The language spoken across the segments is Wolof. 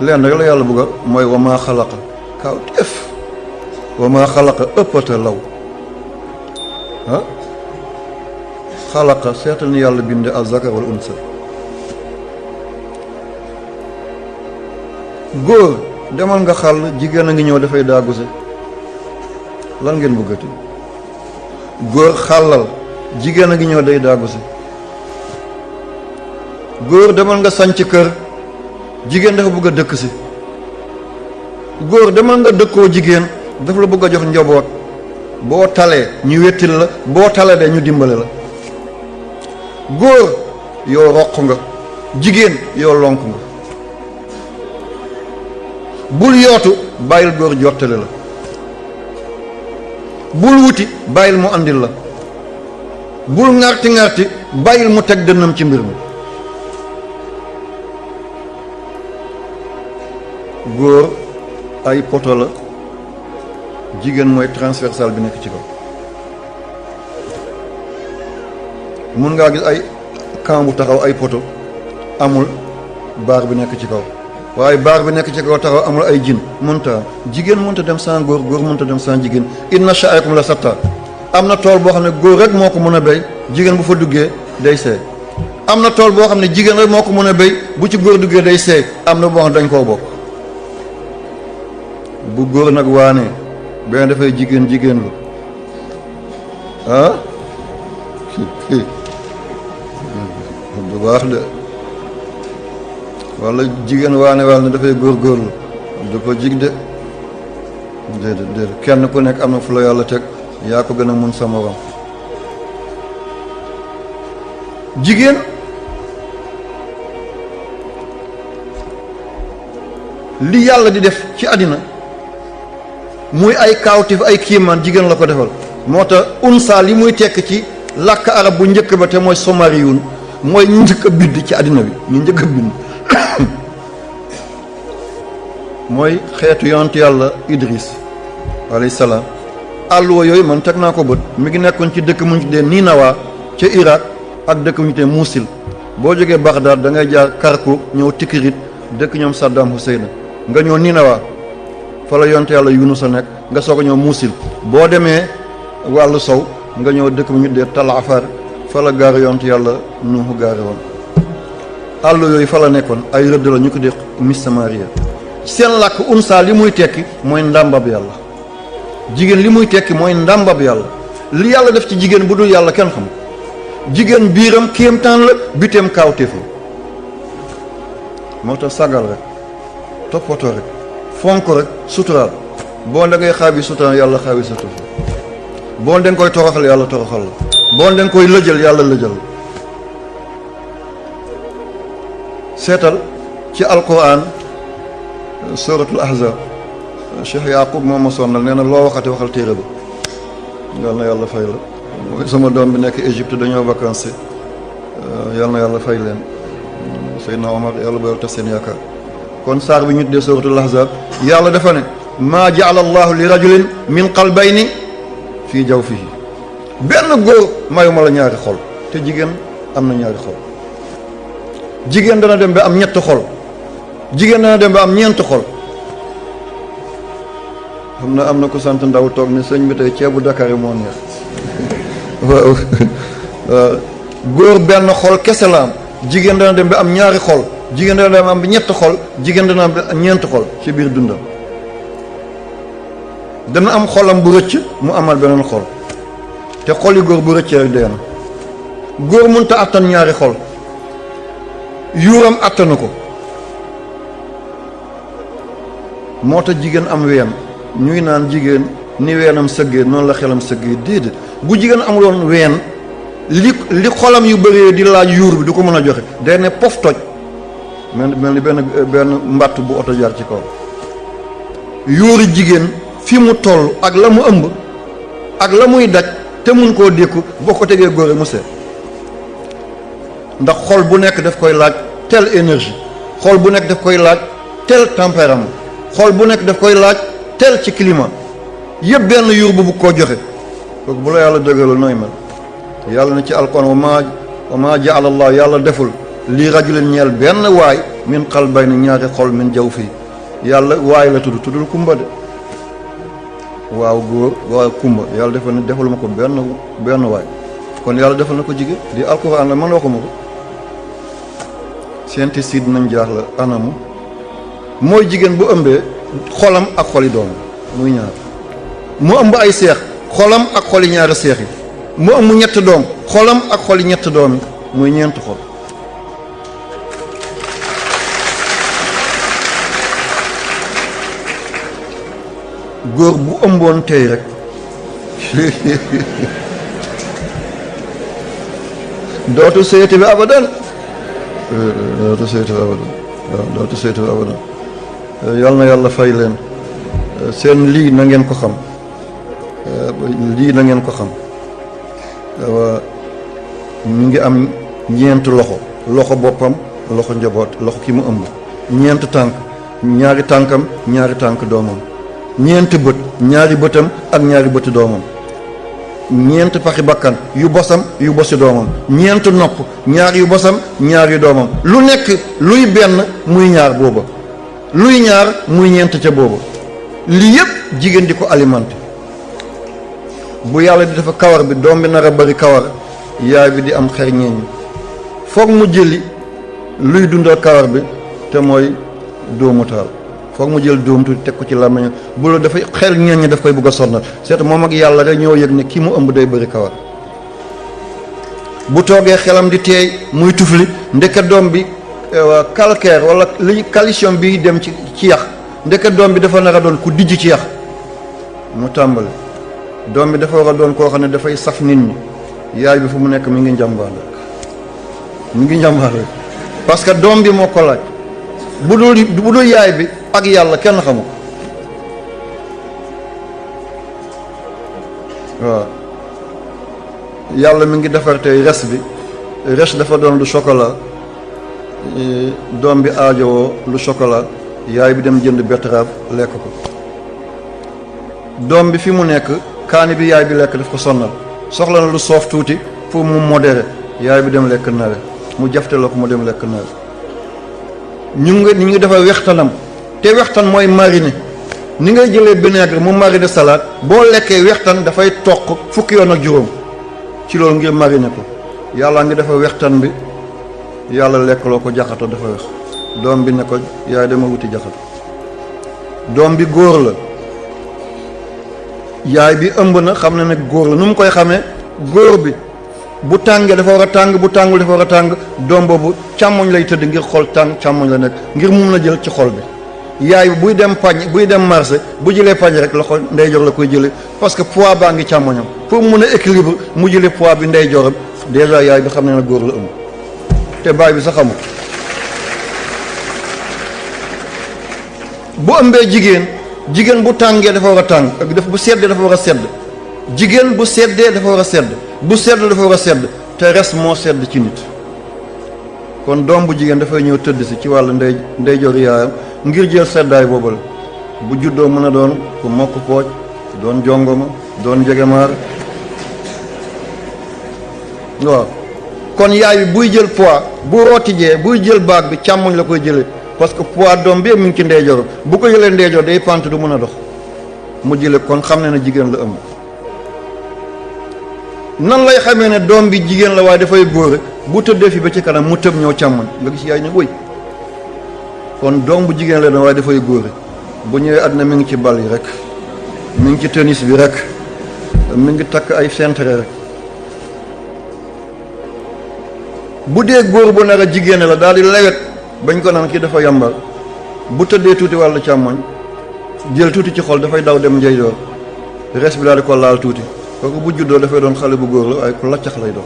leen rek la yàlla bëgga mooy wa maa xalaqa kaw teef wa maa xalaqa ëppata law ah xalaqa seetal ni yàlla binde az-zakar wal unsa góor demal nga xàll jigéen a ngi ñëw dafay daaguse lan ngeen bëggati góor xàllal jigéen a ngi ñëw day daaguse góor demal nga sanc kër jigéen dafa bëgg a dëkk si góor demal nga dëkkoo jigéen dafa la bëgg a jox njaboot boo talee ñu wettil la boo talee de ñu dimbale la góor yow roq nga jigéen yow lonk nga bul yootu bàyyil góor jottale la bul wuti bàyyil mu andil la bul ŋarti ŋarti bàyyil mu teg dënnam ci mbir mi góor ay poto la jigéen mooy transversal bi nekk ci kaw mun ngaa gis ay camp bu taxaw ay poto amul baar bi nekk ci kaw waaye baar bi nekk ci kaw taxaw amul ay jin mënta jigéen mënta dem sans góor góor mënta dem sans jigéen inna sha'akum la satta am na tool boo xam ne góor rek moo ko mën a béy jigéen bu fa duggee day seey am na tool boo xam ne jigéen rek moo ko mën a béy bu ci góor duggee day seey am na boo xam ne dañ koo bokk bu góor nag waane benn dafay jigéen jigéen lu ah bu baax de walla jigéen waane ne dafay góorgóorlu du ko jig de déedéet kenn ku nekk am na fu la yàlla teg yaa ko gën a mun sa morom jigéen li yàlla di def ci àddina muy ay kaawtif ay kiimaan jigéen la ko defal moo tax unsa li muy tekk ci làkk arab bu njëkk ba te mooy somariyun mooy ñu njëkk a bind ci àddina bi ñu njëkk a bind mooy xeetu yonent yàlla Idris alayhi salaam àlluwa yooyu man teg naa ko bët mi ngi nekkoon ci dëkk mu ñu tuddee Ninawa ca Irak ak dëkk mu ñu tuddee Musil boo jógee Bagdad da ngay jaar Karkuk ñëw Tikrit dëkk ñoom Saddam Hussein nga ñëw Ninawa fa la yonent yàlla Yunus a nekk nga soog a ñëw Musil boo demee wàllu sow nga ñëw dëkk mu ñu tuddee Tal Afar fa la gaar yonent yàlla Nuhu gaare woon àll yooyu fa la nekkoon ay rëdd la ñu ko dee Miss Samaria seen làkk unsa li muy tekki mooy ndàmbab yàlla jigéen li muy tekki mooy ndàmbab yàlla li yàlla def ci jigéen bu dul yàlla kenn xam jigéen biiram kéemtaan la biteem kaawteef la moo tax sagal rek toppatoo rek fonk rek suturaal boo da ngay xaabi suturaal yàlla xaabi sutura boo da nga koy toroxal yàlla toroxal la boo da nga koy lëjal yàlla lëjal seetal ci alquran suratul ahzab Cheikh Yaqub moom ma sonnal nee na loo waxati waxal téere ba yal na yàlla fay la mooy sama doom bi nekk Égypte dañoo vacances yal na yàlla fay leen Seydina Omar yàlla ba yàlla tax seen yaakaar kon saar bi ñu tuddee suratul ahzab yàlla dafa ne maa ja'ala allahu li rajulin min qalbayni fii jawfihi benn góor mayuma la ñaari xol te jigéen am na ñaari xol jigéen dana dem ba am ñett xol jigéen dana dem ba am ñeent xol xam na am na ko sant ndaw toog ne sëñ bi tey ceebu Dakar yi moo neex waaw góor benn xol kese la am jigéen dana dem ba am ñaari xol jigéen dana dem ba am ñett xol jigéen dana am ñeent xol ci biir dundam dana am xolam bu rëcc mu amal beneen xol te xol yi góor bu rëccee rek dee na góor mënta attan ñaari xol yuuram attanu ko moo tax jigéen am ween ñuy naan jigéen ni weenam sëggee noonu la xelam sëggee déedéet bu jigéen amuloon ween li xolam yu bëree di laaj yuur bi du ko mën a joxe day ne pof toj mel ni benn mbàtt bu oto jaar ci kaw yuuri jigéen fi mu toll ak la mu ëmb ak la muy daj te mun koo dékku boo ko tegee góor mu seet ndax xol bu nekk daf koy laaj telle énergie xol bu nekk daf koy laaj tel tempérament xol bu nekk daf koy laaj tel ci climat yëpp benn yuur bu koo joxe kooku bu la yàlla dëggalul nooy mel yàlla na ci alquran wa ma ja'ala Allah yàlla deful lii rajulin ñeel benn waay min qalbayni ñaari xol min jaw fii yàlla waay la tuddul kumba de waaw góor waaw kumba yàlla defal na defaluma ko benn waay kon yàlla defal na ko jigéen di alquran la man waxuma ko scientifique nañ jaax la anamu mooy jigéen bu ëmbee xolam ak xoli doom muy ñaar mu ëmb ay seex xolam ak xoli ñaari seex yi mu ëmb ñett doom xolam ak xoli ñett doom yi muy ñeent xol góor bu ëmboon tey rek dootu seeti bi abadan dootu seeti bi abadan waaw dootu seeti bi abadan yal na yàlla fay leen seen lii na ngeen ko xam lii na ngeen ko xam mi ngi am ñeent loxo boppam loxo njaboot loxo ki mu ëmb ñeent tànk ñaari tànkam ñaari tànk doomam ñeent bët ñaari bëtam ak ñaari bëti doomam ñeent paxi bakkan yu bosam yu bosi doomam ñeent nopp ñaar yu bosam ñaar yu doomam lu nekk luy benn muy ñaar booba luy ñaar muy ñeent ca booba lii yépp jigéen di ko alimenté bu yàlla di dafa kawar bi doom bi nar a bari kawar yaay bi di am xer ñeeñ foog mu jëli luy dundal kawar bi te mooy dóomu taal foog mu jël dóom tuuti teg ko ci làmmiñ bu la dafay xel ñeeñ ñi daf koy bëgg a sonnal seet moom ak yàlla rek ñoo yëg ne kii mu ëmb day bëri kawar bu toogee xelam di teey muy tufli ndeke doom bi calcaire wala li calcium bi dem ci yax ndeke doom bi dafa nar a doon ku dijj ci yax mu tàmbali doom bi dafa war a doon koo xam ne dafay saf nit ñi yaay bi fu mu nekk mi ngi njàmbaar rek parce que doom bi moo ko laaj bu dul yaay bi ak yàlla kenn xamu ko waaw yàlla mi ngi defar tey res bi res dafa doon lu chocolat doom bi aajowoo lu chocolat yaay bi dem jënd betterave lekk ko doom bi fi mu nekk kaani bi yaay bi lekk daf ko sonnal soxla na lu soof tuuti pour mu modéré yaay bi dem lekk nawe mu jafteloo ko mu dem lekk nawe ñu ngi defar wextanam te wextan mooy mariner ni ngay jëlee vinaigre mu mariner salade boo lekkee wextan dafay toq fukki yoon ak juróom ci loolu ngir mariner ko yàlla ngi defar wextan bi yàlla lekkaloo ko jaxato dafa wex doom bi ne ko yaay dama wuti jaxato doom bi góor la yaay bi ëmb na xam na ne góor la nu mu koy xamee góor bi bu tàngee dafa war a tàng bu tàngul dafa war a tàng doom boobu càmmoñ lay tëdd ngir xol tàng càmmoñ la nekk ngir mun na jël ci xol bi yaay buy dem marché bu jëlee pañ rek loxo ndeyjoor la koy jëlee parce que poids baa ngi càmmoñam pour mun a équilibre mu jëlee poids bi ndeyjooram déjà yaay bi xam ne na góor la ëmb te baay bi sax xamul bu ëmbee jigéen bu tàngee dafa war a tàng bu seddee dafa war a sedd jigéen bu seddee dafa war a sedd bu sedd dafa war a sedd te res moo sedd ci nit kon doom bu jigéen dafay ñëw tëdd si ci wàllu ndeyjoor yaayam ngir jël seddaay boobu la bu juddoo mën a doon ku mokk pooj doon jongoma doon njegemaar waaw kon yaay bi buy jël poids bu rootijee buy jël baag bi càmmoñ la koy jëlee parce que poids doom bi mi ngi ci ndeyjoor bu ko jëlee ndeyjoor day pant du mën a dox mu jële kon xam ne na jigéen la ëmb nan lay xamee ne doom bi jigéen la waaye dafay góore bu tëddee fi ba ci kanam mu tëb ñëw càmmoñ nga gis yaay ne wëy kon doom bu jigéen la doon waaye dafay góore bu ñëwee àddina mi ngi ci bal yi rek mi ngi ci tennis bi rek mi ngi takk ay centre rek bu dee góor bu nar a jigéen la daal di lewet bañ ko naan kii dafa yàmbar bu tëddee tuuti wàllu càmmoñ jël tuuti ci xol dafay daw dem njeyjoor res bi daal di ko laal tuuti kooku bu juddoo dafay doon xale bu góor la waaye ku laccax lay doon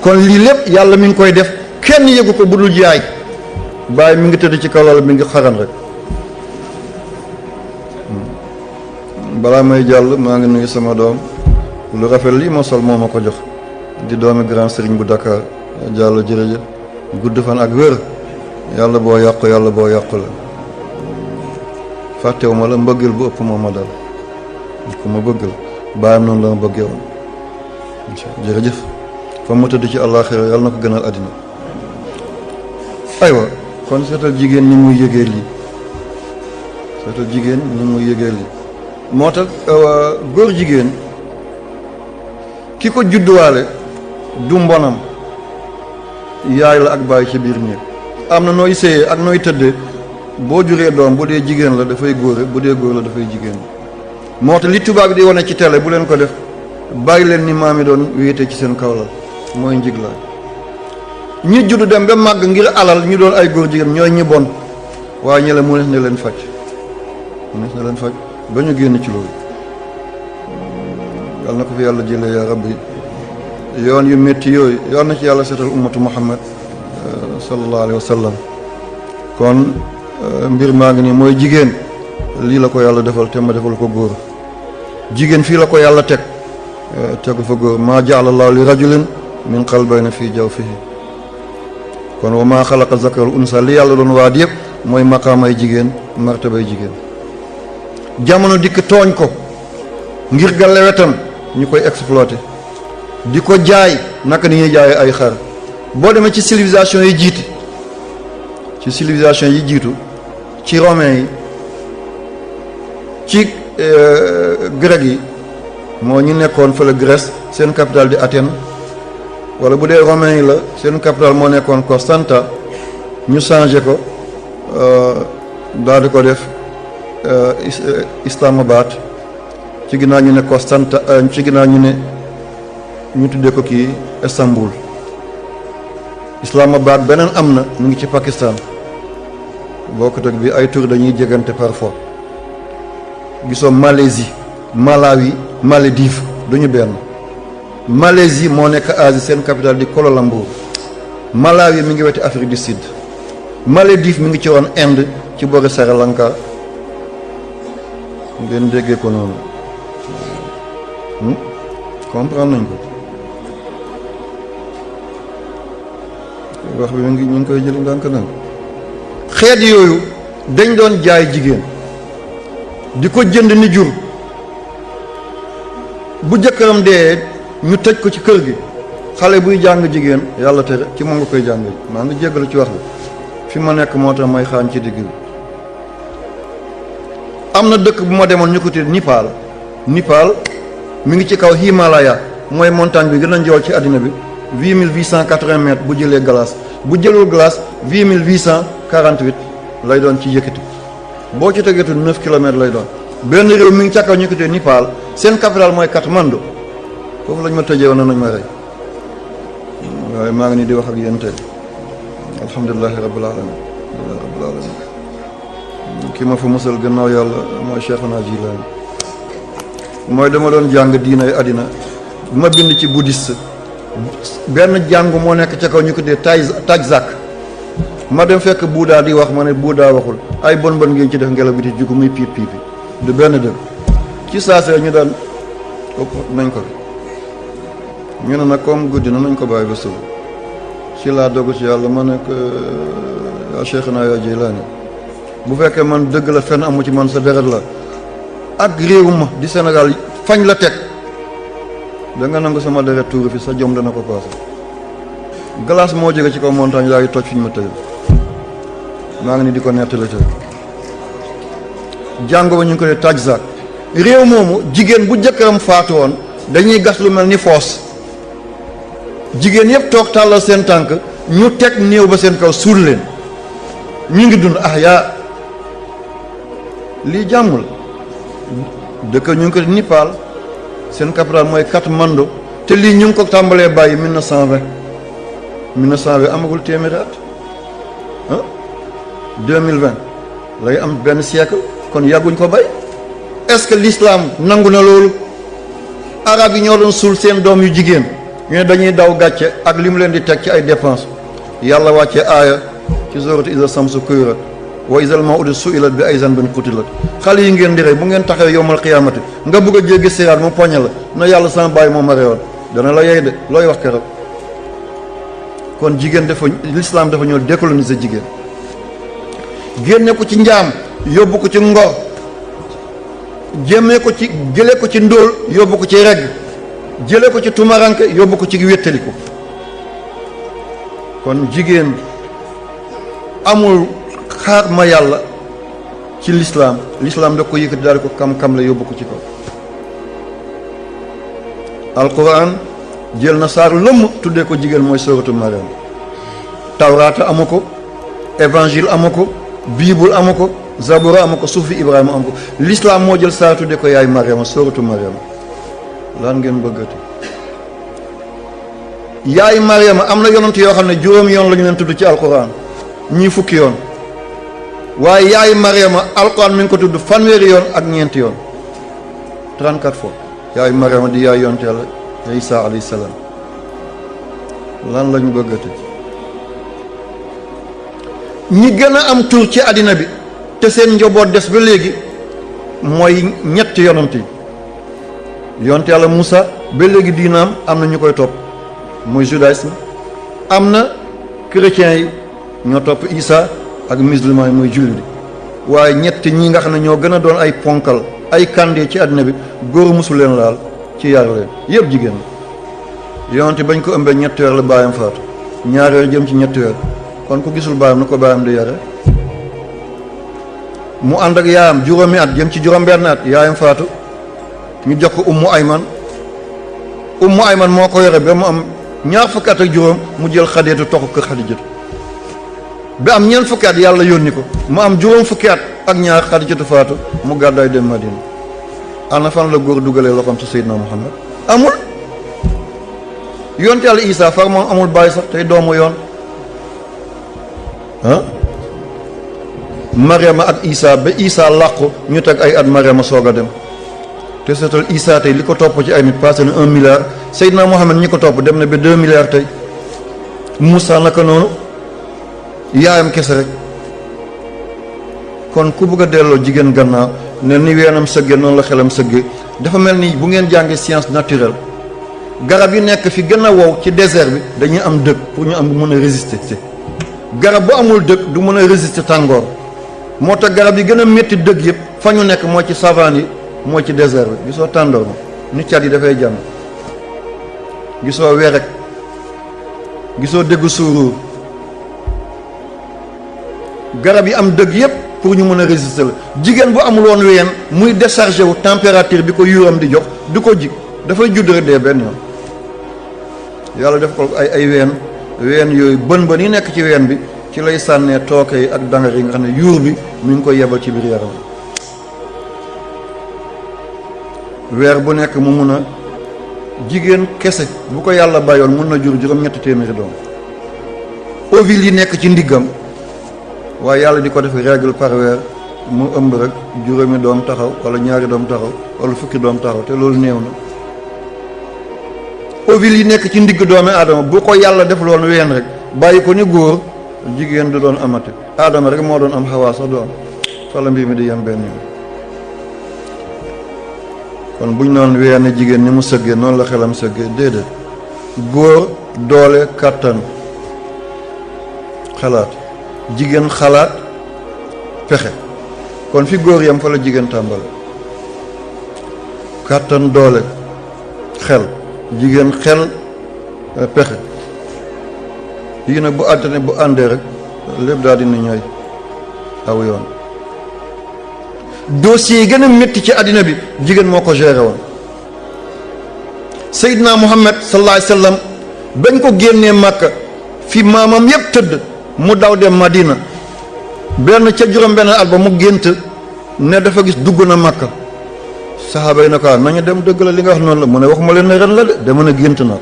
kon lii lépp yàlla mi ngi koy def kenn yëgu ko bu dul jaay bàyyi mi ngi tëdd ci kaw lal mi ngi xaran rek balaa may jàll maa ngi nuyu sama doom lu rafet lii ma sol moo ma ko jox di doomi grand sëriñ bu Dakar jàll jërëjëf gudd fan ak wér yàlla boo yàqu la fàttewuma la mbëggeel bu ëpp moom ma dal ku ma bëggal bàyyam noonu la ma bëggee woon jërëjëf fa mu tëdd ci àllaaxira yàlla na ko gënal àddina. aywa kon seetal jigéen ni muy yëgee lii seetal jigéen ni muy yëgee lii moo tax góor jigéen ki ko judduwaale du mbonam yaay la ak bàyyi ci biir néeg am na nooy séyee ak nooy tëddee boo juree doom bu dee jigéen la dafay góore bu dee góor la dafay jigéen moo tax li tubaab bi di wane ci télé bu leen ko def bàyyi leen ni maam yi doon wéete ci seen kaw la mooy njiglaay ñi juddu dem ba màgg ngir alal ñu doon ay góor jigéen ñooy ñi bon waaye ñi la mu ne leen faj ba ñu génn ci loolu yal na ko fi yàlla jëlee yaa rabbi yoon yu métti yooyu yoon na ci yàlla seetal ummatu muhammad sallallahu alayhi wa sallam kon mbir maa ngi nii mooy jigéen lii la ko yàlla defal te ma defal ko góor jigéen fii la ko yàlla tegu fa góor maa jaala allahu li rajulin min qalbayni fii jawfihi kon wa maa xalaqa zakara unsa li yàlla doon waat yëpp mooy maqaamay jigéen martabay jigéen jamono dikk tooñ ko ngir ga lewetam ñu koy exploité di ko jaay naka ni ñuy jaay ay xar boo demee ci civilisation yi jiitu ci romain yi ci grec yi moo ñu nekkoon fële Grèce seen capitale di Athènes wala bu dee romain yi la seen capitale moo nekkoon Constanta ñu changé ko daal di ko def Islamabad ci ginnaaw ñu ne Constanta ci ginnaaw ñu tuddee ko kii Istanbul. Islamabad beneen am na mu ngi ci Pakistan bokkut ak bi ay tur dañuy jegante parfois gisoo Malaisie Malawi Maldives duñu benn. Malaisie moo nekk Asie seen capitale di Kuala Lumpur Malawi mi ngi weti Afrique du Sud Maldives mi ngi ci woon Inde ci boori Sri Lanka ngeen déggee ko noonu comprendre nañ ko wax bi ñu ngi koy jël ndànk nag xeet yooyu dañ doon jaay jigéen di ko jënd ni jur bu jëkkëram dee ñu tëj ko ci kër gi xale buy jàng jigéen yàlla tere ci moom nga koy jàng maa ngi jéggalu ci wax bi fi ma nekk moo tax may xaañ ci digg bi am na dëkk bu ma demoon ñu ko tuddee Nipal mi ngi ci kaw Himalaya mooy montagne bi gën a njool ci àddina bi 8880 mètres bu jëlee glace bu jëlul glace 8848 lay doon ci yëkkati boo ci tegeetu 9 kilomètres lay doon benn réew mi ngi ca kaw ñu ko tuddee Nipal seen capitale mooy Katmandu foofu lañ ma tëjee woon nañ ma rey waaye maa ngi nii di wax ak yéen tey alhamdulilahi rabbil alamin ki ma fa musal gannaaw yàlla mooy Cheikhuna Jilaani mooy dama doon jàng diinay àddina ma bind ci bouddhiste benn jàng moo nekk ca kaw ñu ko dee Tajzak ma dem fekk Bouddha di wax ma ne Bouddha waxul ay bon ngeen ci def ngelaw bi di jugu muy piip piip du benn dëgg ci saasee ñu daan nañ ko ñu ne nag comme guddi na nañ ko bàyyi ba suba ci laa dogu ci yàlla ma ne ko yaa Cheikhuna yaa Jilaani bu fekkee man dëgg la fenn amu ci man sa deret la ak réew ma di Sénégal fañ la teg da nga nangu sama deret tuuru fi sa jom dana ko paase glace moo jóge ci kaw montagne yaa ngi toj fi ñu ma tëjal maa ngi ni di ko nettali tey jàngo ba ñu ngi ko ne Tajzak réew moomu jigéen bu jëkkëram faatu woon dañuy gas lu mel ni foos jigéen yëpp toog tàllal seen tànk ñu teg néew ba seen kaw suul leen ñu ngi dund yaa lii jàmmul dëkk ñu ngi ko Nipal seen capital mooy Katmandu te lii ñu ngi ko tàmbalee bàyyi 1920 amagul téeméeri at 2020 lay am benn siècle kon yàgguñ ko bay est-ce que l'islam nangu na loolu arab yi ñoo doon suul seen doom yu jigéen ñu ne dañuy daw gàcce ak li mu leen di teg ci ay dépense yàlla wàcce aaya ci sourate iza samsu kuwirat wa izal maw'udatu su'ilat bi ay zanbin qutilat xale yi ngeen di rey bu ngeen taxee yowmal qiyaamati nga bëgg a jéggi siraat mu poñe la na yàlla sama bàyyi moo ma reyoon dana la yey de looy wax keroog kon jigéen dafa l'islam dafa ñëw décoloniser jigéen génne ko ci njaam yóbbu ko ci ngor jëlee ko ci ndóol yóbbu ko ci regg jëlee ko ci tumaranke yóbbu ko ci wéttaliku kon jigéen amul xaar ma yàlla ci lislaam da ko yëkkati daal ko kam-kam la yóbbu ko ci kaw. alquran jël na saar lëmm tuddee ko jigéen mooy sooratu Mariam. tawraata amu ko, évangile amu ko, bible amu ko, zabura amu ko, suufi Ibrahima amu ko. l'islam moo jël saar tuddee ko yaay Mariama sooratu Mariam. lan ngeen bëggati yaay Mariama am na yonent yoo xam ne juróomi yoon la ñu leen tudd ci alquran ñii fukki yoon waaye yaay Mariama alquran mi ngi ko tudd fanweeri yoon ak ñeenti yoon 34 fois yaay Mariama di yaay yonent Yàlla Isa alayhi salaam. lan la ñu bëggati ñi gën a am tur ci àddina bi te seen njaboot des ba léegi mooy ñetti yonent yi. yonent Yàlla Moussa ba léegi diinaam am na ñu koy topp muy judaïsme, am na chrétiens yi ñoo topp Isa ak musulman yi muy jullit waaye ñetti ñi nga xam ne ñoo gën a doon ay ponkal ay kàndee ci àddina bi góor musu leen laal ci yar leen yëpp jigéen yonent bañ ko ëmbee ñetti weer la baayam faatu ñaari weer jëm ci ñetti weer kon ku gisul baayam na ko baayam di yare mu ànd ak yaayam juróomi at jëm ci juróom-benn at yaayam faatu ñu jox ko ummu ayman moo ko yore ba mu am ñaar fukki at ak juróom mu jël xadeetu toxu kër xadijatu ba am ñeent fukki at yàlla yónni ko mu am juróom fukki at ak ñaar xadijatu faatu mu gàddaay dem Madina. ana fan la góor dugalee loxoom ci Seydina Muhammad amul. yonent Yàlla Isa far moom amul bàyyi sax tey doomu yoon Mariama ak Isa ba Isa làqu ñu teg ay at Mariama soog a dem te seetal Isa tey li ko topp ci ay nit passé na 1 milliard Seydina Muhammad ñi ko topp dem na ba 2 milliards tey Moussa naka noonu yaayam kese rek. kon ku bëgg a delloo jigéen gannaaw ne ni weenam sëgge noonu la xelam sëgge dafa mel ni bu ngeen jàngee science naturelle garab yi nekk fi gën a wow ci désert bi dañuy am dëkk pour ñu am bu mën a résister garab bu amul dëkk du mën a résister tàngoor moo tax garab yi gën a métti dëkk yëpp fa ñu nekk moo ci savane yi moo ci désert bi gisoo tàndoor ma ni cat yi dafay jàmm gisoo werek gisoo déggu suuruur garab yi am dëgg yëpp pour ñu mën a résister la jigéen bu amul woon ween muy déchargé wu température bi ko yuuram di jox du ko jig dafay judd rek dee benn yoon yàlla def ko ay ween yooyu bën bën yi nekk ci ween bi ci lay sànnee tooke yi ak dangar yi nga xam ne yuur bi mi ngi koy yebal ci biir yaram weer bu nekk mu mun a jigéen kese bu ko yàlla bayoon mun na jur juróom-ñetti téeméeri doom ovules yi nekk ci ndiggam waaye yàlla di ko def règle par weer mu ëmb rek juróomi doom taxaw wala ñaari doom taxaw wala fukki doom taxaw te loolu néew na ovules yi nekk ci ndigg doomi aadama bu ko yàlla def loon ween rek bàyyi ko ni góor jigéen du doon amati aadama rek moo doon am xawaa sax doom fala mbir mi di yem benn yoon kon buñ noon ween jigéen ni mu sëggee noonu la xelam sëggee déedéet góor doole kàttan xalaat jigéen xalaat pexe kon fi góor yam fa la jigéen tàmbale kàttan doole xel jigéen xel pexe yii nag bu àddina bu àndee rek lépp daal dina ñooy aw yoon dossier yi gën a métti ci àddina bi jigéen moo ko géré woon Seydina Muhammad sallallahu alayhi wasallam bañ ko génnee Makka fi maamam yépp tëdd mu daw dem Madina benn ca juróom-benn at ba mu gént ne dafa gis dugg na Makka saxaaba yi na ko nañu dem dëgg la li nga wax noonu la mu ne waxuma leen ne ren la de dama ne gént na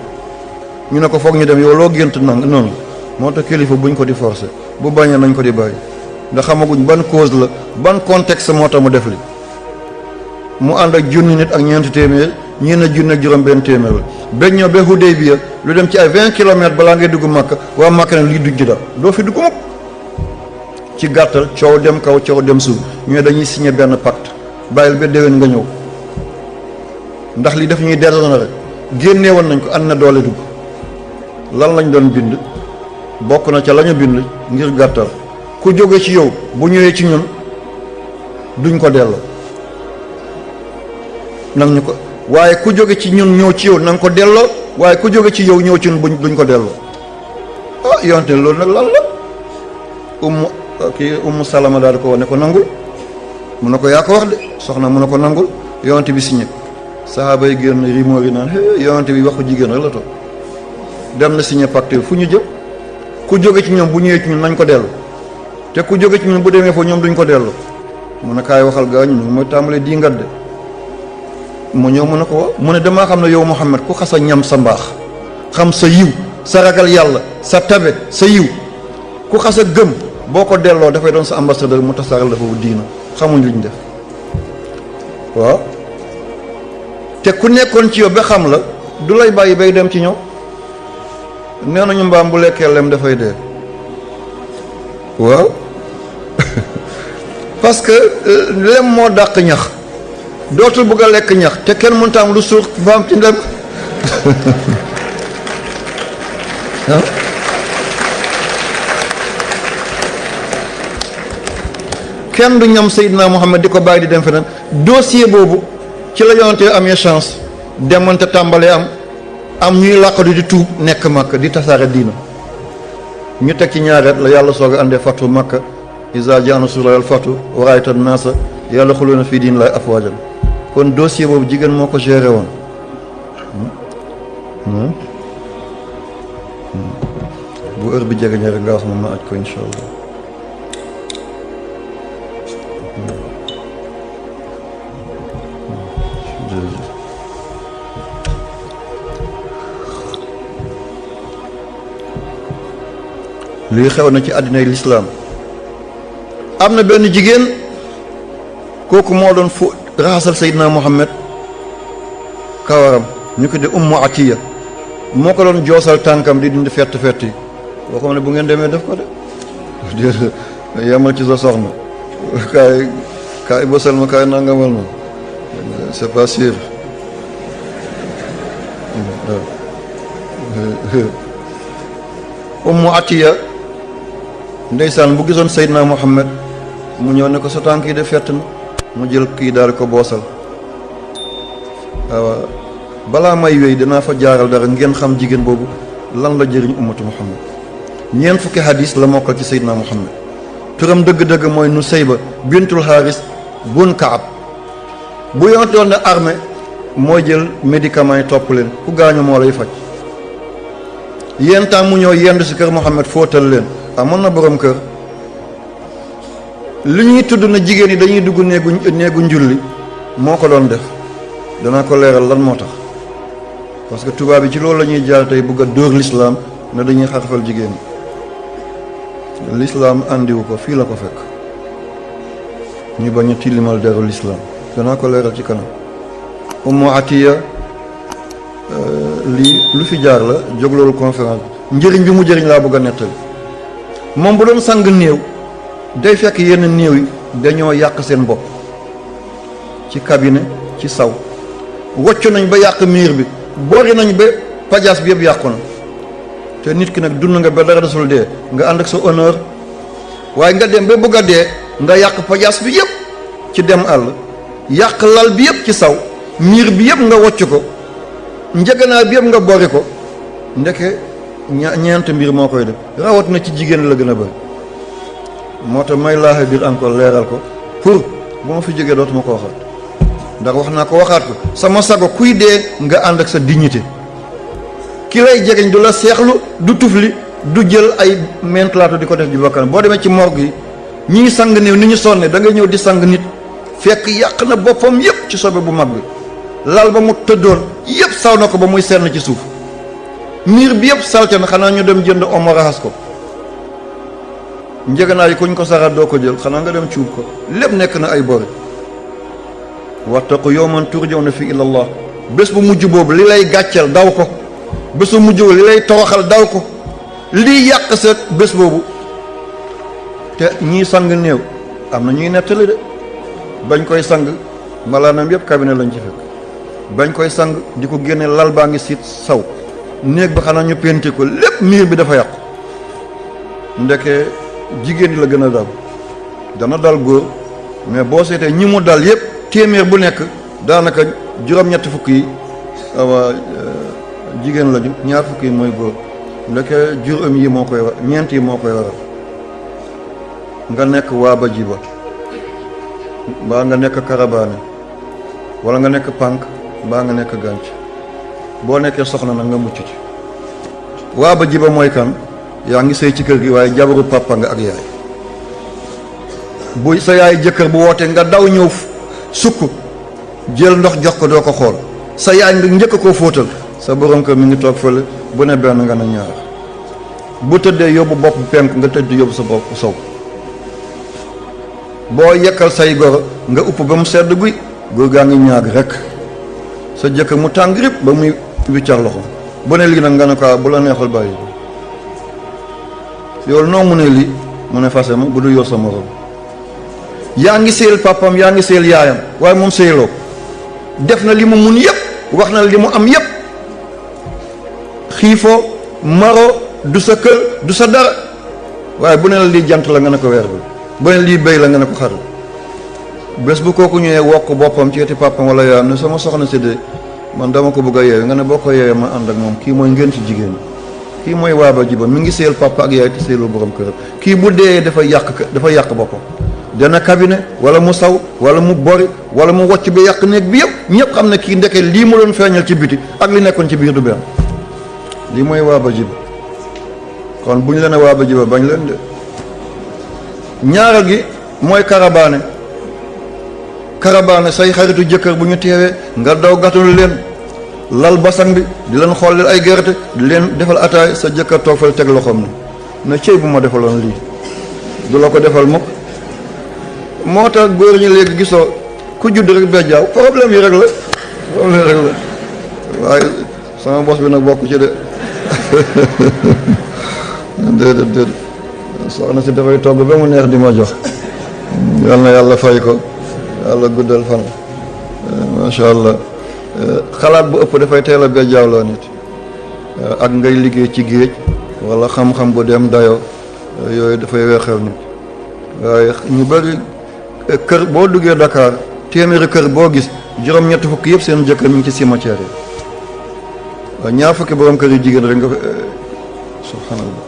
ñu ne ko foog ñu dem yow loo gént nag noonu moo tax kilifa buñ ko di forcer bu bañee nañ ko di bàyyi ndax xamaguñ ban cause la ban contexte moo tax mu def li mu ànd ak junni nit ak ñeenti téeméer ñii na junni ak juróom-benn téeméer la bañ ñëw ba Hudaybiya lu dem ci ay 20 kilomètres balaa ngay dugg Makka waa Makka ne lii duñ ci dara doo fi dugg mukk ci gàttal coow dem kaw coow dem suuf ñooy dañuy signé benn pacte bàyyil ba déwén nga ñëw ndax li daf ñuy déranger rek génnee woon nañ ko ànd na doole dugg lan lañ doon bind bokk na ca la ñu bind ngir gàttal ku jóge ci yow bu ñëwee ci ñun duñ ko delloo nag ñu ko waaye ku jóge ci ñun ñëw ci yow na nga ko delloo waaye ku jóge ci yow ñëw ci ñun duñ ko delloo ah yonte loolu nag lan la ummu salama daal di ko wax ne ko nangul mun na ko yaa ko wax de soxna mun na ko nangul yonte bi signé sahaaba yi génn rimoor yi naan yonte bi waxu jigéen rek la to dem na signé pacte fu ñu jëm ku jóge ci ñoom bu ñëwee ci ñun nañ ko dellu te ku jóge ci ñun bu demee foofu ñoom duñ ko dellu mun na kaay waxal gaañu ñu mooy tàmbalee di ngat de mu ñëw mun na ko wax mu ne damaa xam ne yow Muhammad ku xasa ñam sa mbaax xam sa yiw sa ragal yàlla sa tabe sa yiw ku xasa gëm boo ko delloo dafay doon sa ambassadeur mu tasaaral dafa diina xamuñ liñ def waaw te ku nekkoon ci yow ba xam la du lay bàyyi bay dem ci ñoom nee nañu mbaam bu lekkee lem dafay dee waaw parce que lem moo dàq ñax dootul bëgg a lekk ñax te kenn mënta am lu suur mbaam ci ndem kenn du ñam Seydina Muhammad di ko bàyyi di dem feneen dossier boobu ci la yonante amee chance demante tàmbalee am ñuy làqatu di tuub nekk Makka di tasaare diina ñu teg ci ñaareet la yàlla soog a àndee fatu Makka iza jaa nasrullaahi wal fathu wa ra'ayta an-naasa yadxuluuna fii diinillaahi afwaajan kon dossier boobu jigéen moo ko géré woon bu heure bi jege ña rek nga wax ma aj ko insha allah lii xew na ci àddinay lislaam am na benn jigéen kooku moo doon fu raxasal Seydina Muhammad kawaram ñu ko di Ummu Atiya moo ko doon joosal tànkam di dindi fett yi waxoon ne bu ngeen demee def ko de yemal ci sa soxna kaay bësal ma kaay nangamal ma c'est pas sûr Ummu Atiya ndeysaan bu gisoon Seydina Muhammad mu ñëw ne ko sa tànk yi de fett na mu jël kii daal ko boosal waaw balaa may wéy dinaa fa jaaral dara ngeen xam jigéen boobu lan la jëriñ ummatu Muhammad ñeent fukki hadis la mokkal ci Seydina Muhammad turam dëgg-dëgg mooy Nusayba bintul Haris bun Kaab bu yonte woon ne armée mooy jël médicament yi topp leen ku gaañu moo lay faj yéen temps mu ñëw yendu si kër Muhammad fóotal leen amoon na borom kër li ñuy tudd na jigéen yi dañuy dugg néegu njulli moo ko doon def danaa ko leeral lan moo tax parce que tubaab yi ci loolu la ñuy jaar tey bëgg a dóor l'islam ne dañuy xarfal jigéen yi l'islam àndiwu ko fii la ko fekk ñu bañ a tilimal deru l'islam danaa ko leeral ci kanam Ummu Atiya lii lu fi jaar la jóg loolu conférence bi njëriñ bi mu jëriñ laa bëgg a nettali moom bu doon sang néew day fekk yenn néew yi dañoo yàq seen bopp ci cabinet ci saw wocc nañ ba yàq miir bi boori nañ ba pajaas bi yëpp yàqu na te nit ki nag dund nga ba dara desul dee nga ànd ak sa honneur waaye nga dem ba bëgg a dee nga yàq pajaas bi yëpp ci dem àll yàq lal bi yëpp ci saw miir bi yëpp nga wocc ko njëganaay bi yëpp nga bori ko ndeke ñeent mbir moo koy def rawat na ci jigéen la gën a bëri moo tax may laaxe biir encore leeral ko pour bu ma fi jógee dootuma ko waxaat ndax wax naa ko waxaat ko sama sago kuy dee nga ànd ak sa dignité ki lay jegeñ du la seexlu du tufli du jël ay mentalaatu di ko def ji bakkan boo demee ci morgue yi ñiy sang néew ni ñu sonne da nga ñëw di sang nit fekk yàq na boppam yëpp ci sobe bu mag bi lal ba mu tëddoon yëpp saw na ko ba muy senn ci suuf miir bi yëpp salte na xanaa ñu dem jënd omo raxas ko njëganaay yi kuñ ko saxaat doo ko jël xanaa nga dem cuub ko lépp nekk na ay bori wattaqu yawman turja'una fi ila Allah bés bu mujj boobu li lay gàcceel daw ko bés bu mujj boobu li lay toroxal daw ko lii yàq sa bés boobu te ñii sang néew am na ñuy nettali de bañ koy sang malaanam yëpp cabinet lañ ci fekk bañ koy sang di ko génne lal baa ngi siit saw néeg ba xanaa ñu penti ko lépp miir bi dafa yàqu ndeke jigéen ñi la gën a dal dana dal góor mais boo seetee ñi mu dal yëpp téeméer bu nekk daanaka juróom-ñetti fukk yi jigéen lañu ñaar fukk yi mooy góor ndeke juróom yi moo koy ñeent yi moo koy waral nga nekk waaba jiba mbaa nga nekk karabaane wala nga nekk pànk mbaa nga nekk gànc boo nekkee soxna nag nga mucc ci waaba jiba mooy kan yaa ngi sëy ci kër gi waaye jabaru papa nga ak yaay bu sa yaay jëkkër bu wootee nga daw ñëw sukk jël ndox jox ko doo ko xool sa yaay nga njëkk koo fóotal sa borom kër mi ngi toog fële bu ne benn nga ne ñaar bu tëddee yóbbu bopp penk nga tëdd yóbbu sa bopp sow boo yekkal say goro nga upp ba mu sedd guy góor gaa ngi ñaag rek sa jëkkër mu tàng rip ba muy wiccar loxo bu ne lii nag nga ne ko bu la neexul bàyyi yow noo mu ne lii mu ne fase ma bu du yow sa morom yaa ngi seel papam yaa ngi seel yaayam waaye moom seeloo def na li mu mun yëpp wax na li mu am yëpp xiifoo maro du sa kër du sa dara waaye bu ne la lii jant la nga ne ko weer bi bu ne lii béy la nga ne ko xar bés bu kooku ñëwee wokk boppam ci eti papam wala yaayam ne sama soxna si de man dama ko bëgg a yeewe nga ne boo ko yeewee ma ànd ak moom kii mooy ngeen ci jigéen kii mooy waaba jiba mi ngi seel papa ak yaay te seelul borom kër kii bu dee dafa yàq boppam dana cabinet wala mu saw wala mu bori wala mu wocc bi yàq néeg bi yëpp ñëpp xam ne kii ndeke lii mu doon feeñal ci biti ak li nekkoon ci biir du benn lii mooy waaba jiba kon bu ñu leen a waaba jiba bañ leen de ñaareel gi mooy karabaane say xaritu jëkkër bu ñu teewee nga daw gàttalu leen lal basang bi di leen xoolil ay gerte di leen defal ataay sa jëkkër toog fal teg loxoom ni na cëy bu ma defaloon lii du la ko defal mukk moo tax góor ñi léegi gisoo ku judd rek bejjaaw problème yi rek la waaye sama bos bi nag bokk ci de déedéet soxna si dafay togg ba mu neex di ma jox yal na yàlla fay ko yàlla guddal fan macha allah xalaat bu ëpp dafay teel a bejjaaw nit ak ngay liggéey ci géej wala xam-xam bu dem dayoo yooyu dafay weexew nit waaye ñu bëri kër boo duggee Dakar téeméeri kër boo gis juróom-ñetti fukk yëpp seen jëkkër mi ngi ci cimetière yi waaw ñaar fukki borom kër yi jigéen rek nga subhanallah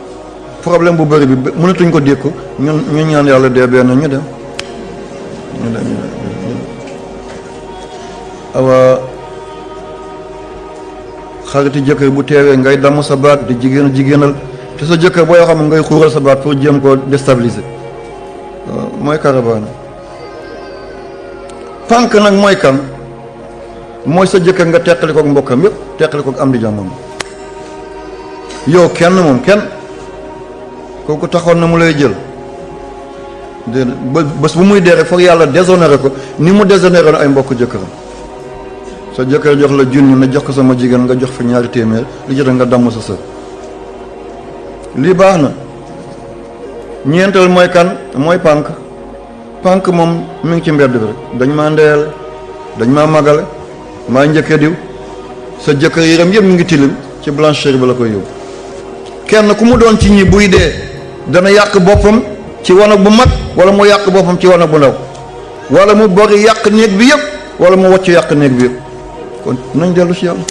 problème bu bëri bi mënatuñ ko dékku ñu ñaan yàlla dee benn ñu dem awa xariti jëkkër bu teewee ngay damm sa baat di jigéenal te sa jëkkër booy xam ngay xuural sa baat pour jéem koo déstabiliser mooy karabaane pànk nag mooy kan mooy sa jëkkër nga teqali kook mbokkam yëpp teqali kook am di jàmmam yow kenn moom kenn kooku taxoon na mu lay jël dé bés bu muy dee rek foog yàlla déshonoré ko ni mu déshonoré ay mbokk jëkkëram sa jëkkër jox la junni na jox ko sama jigéen nga jox fa ñaari téeméer li jot nga damm sa sër lii baax na ñeenteel mooy kan mooy pànk moom mi ngi ci mbedd bi rek dañ maa ndeyale dañ maa magale maa njëkkee diw sa jëkkër yaram yëpp mi ngi tilim ci blancheur bi la koy yóbbu kenn ku mu doon ci ñi buy dee dana yàq boppam ci wanag bu mag wala mu yàq boppam ci wanag bu ndaw wala mu bori yàq néeg bi yëpp wala mu wocc yàq néeg bi yëpp kon nañ dellu ci yàlla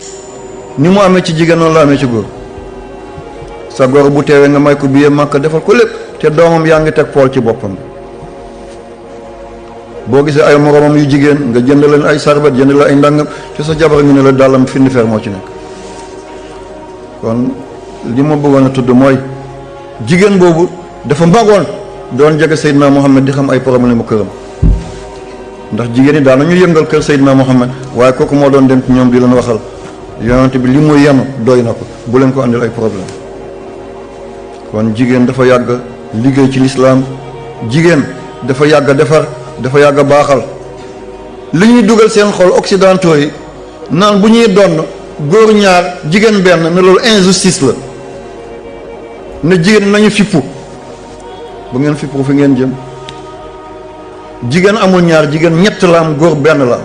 ni mu amee ci jigéen noonu la amee ci góor sa góor bu teewee nga may ko billet Makka defal ko lépp te doomam yaa ngi teg pool ci boppam boo gisee ay moromam yu jigéen nga jënd leen ay sarbet jënd leen ay ndàngam te sa jabar ngi ne la dàllam findi fer moo ci nekk kon li ma bëggoon a tudd mooy jigéen boobu dafa mbagoon doon jege Seydina Mohamed di xam ay problème mu këram ndax jigéen ñi daan nañu yëngal kër Seydina Mohamed waaye kooku moo doon dem ci ñoom di leen waxal yonent bi li muy yenu doy na ko bu leen ko andil ay problème kon jigéen dafa yàgg liggéey ci lislaam jigéen dafa yàgg defar dafa yàgg baaxal li ñuy dugal seen xol occidentaux yi naan bu ñuy donn góor ñaar jigéen benn ne loolu injustice la ne jigéen nañu fippu bu ngeen fippu fi ngeen jëm jigéen amul ñaar jigéen ñett la am góor benn la am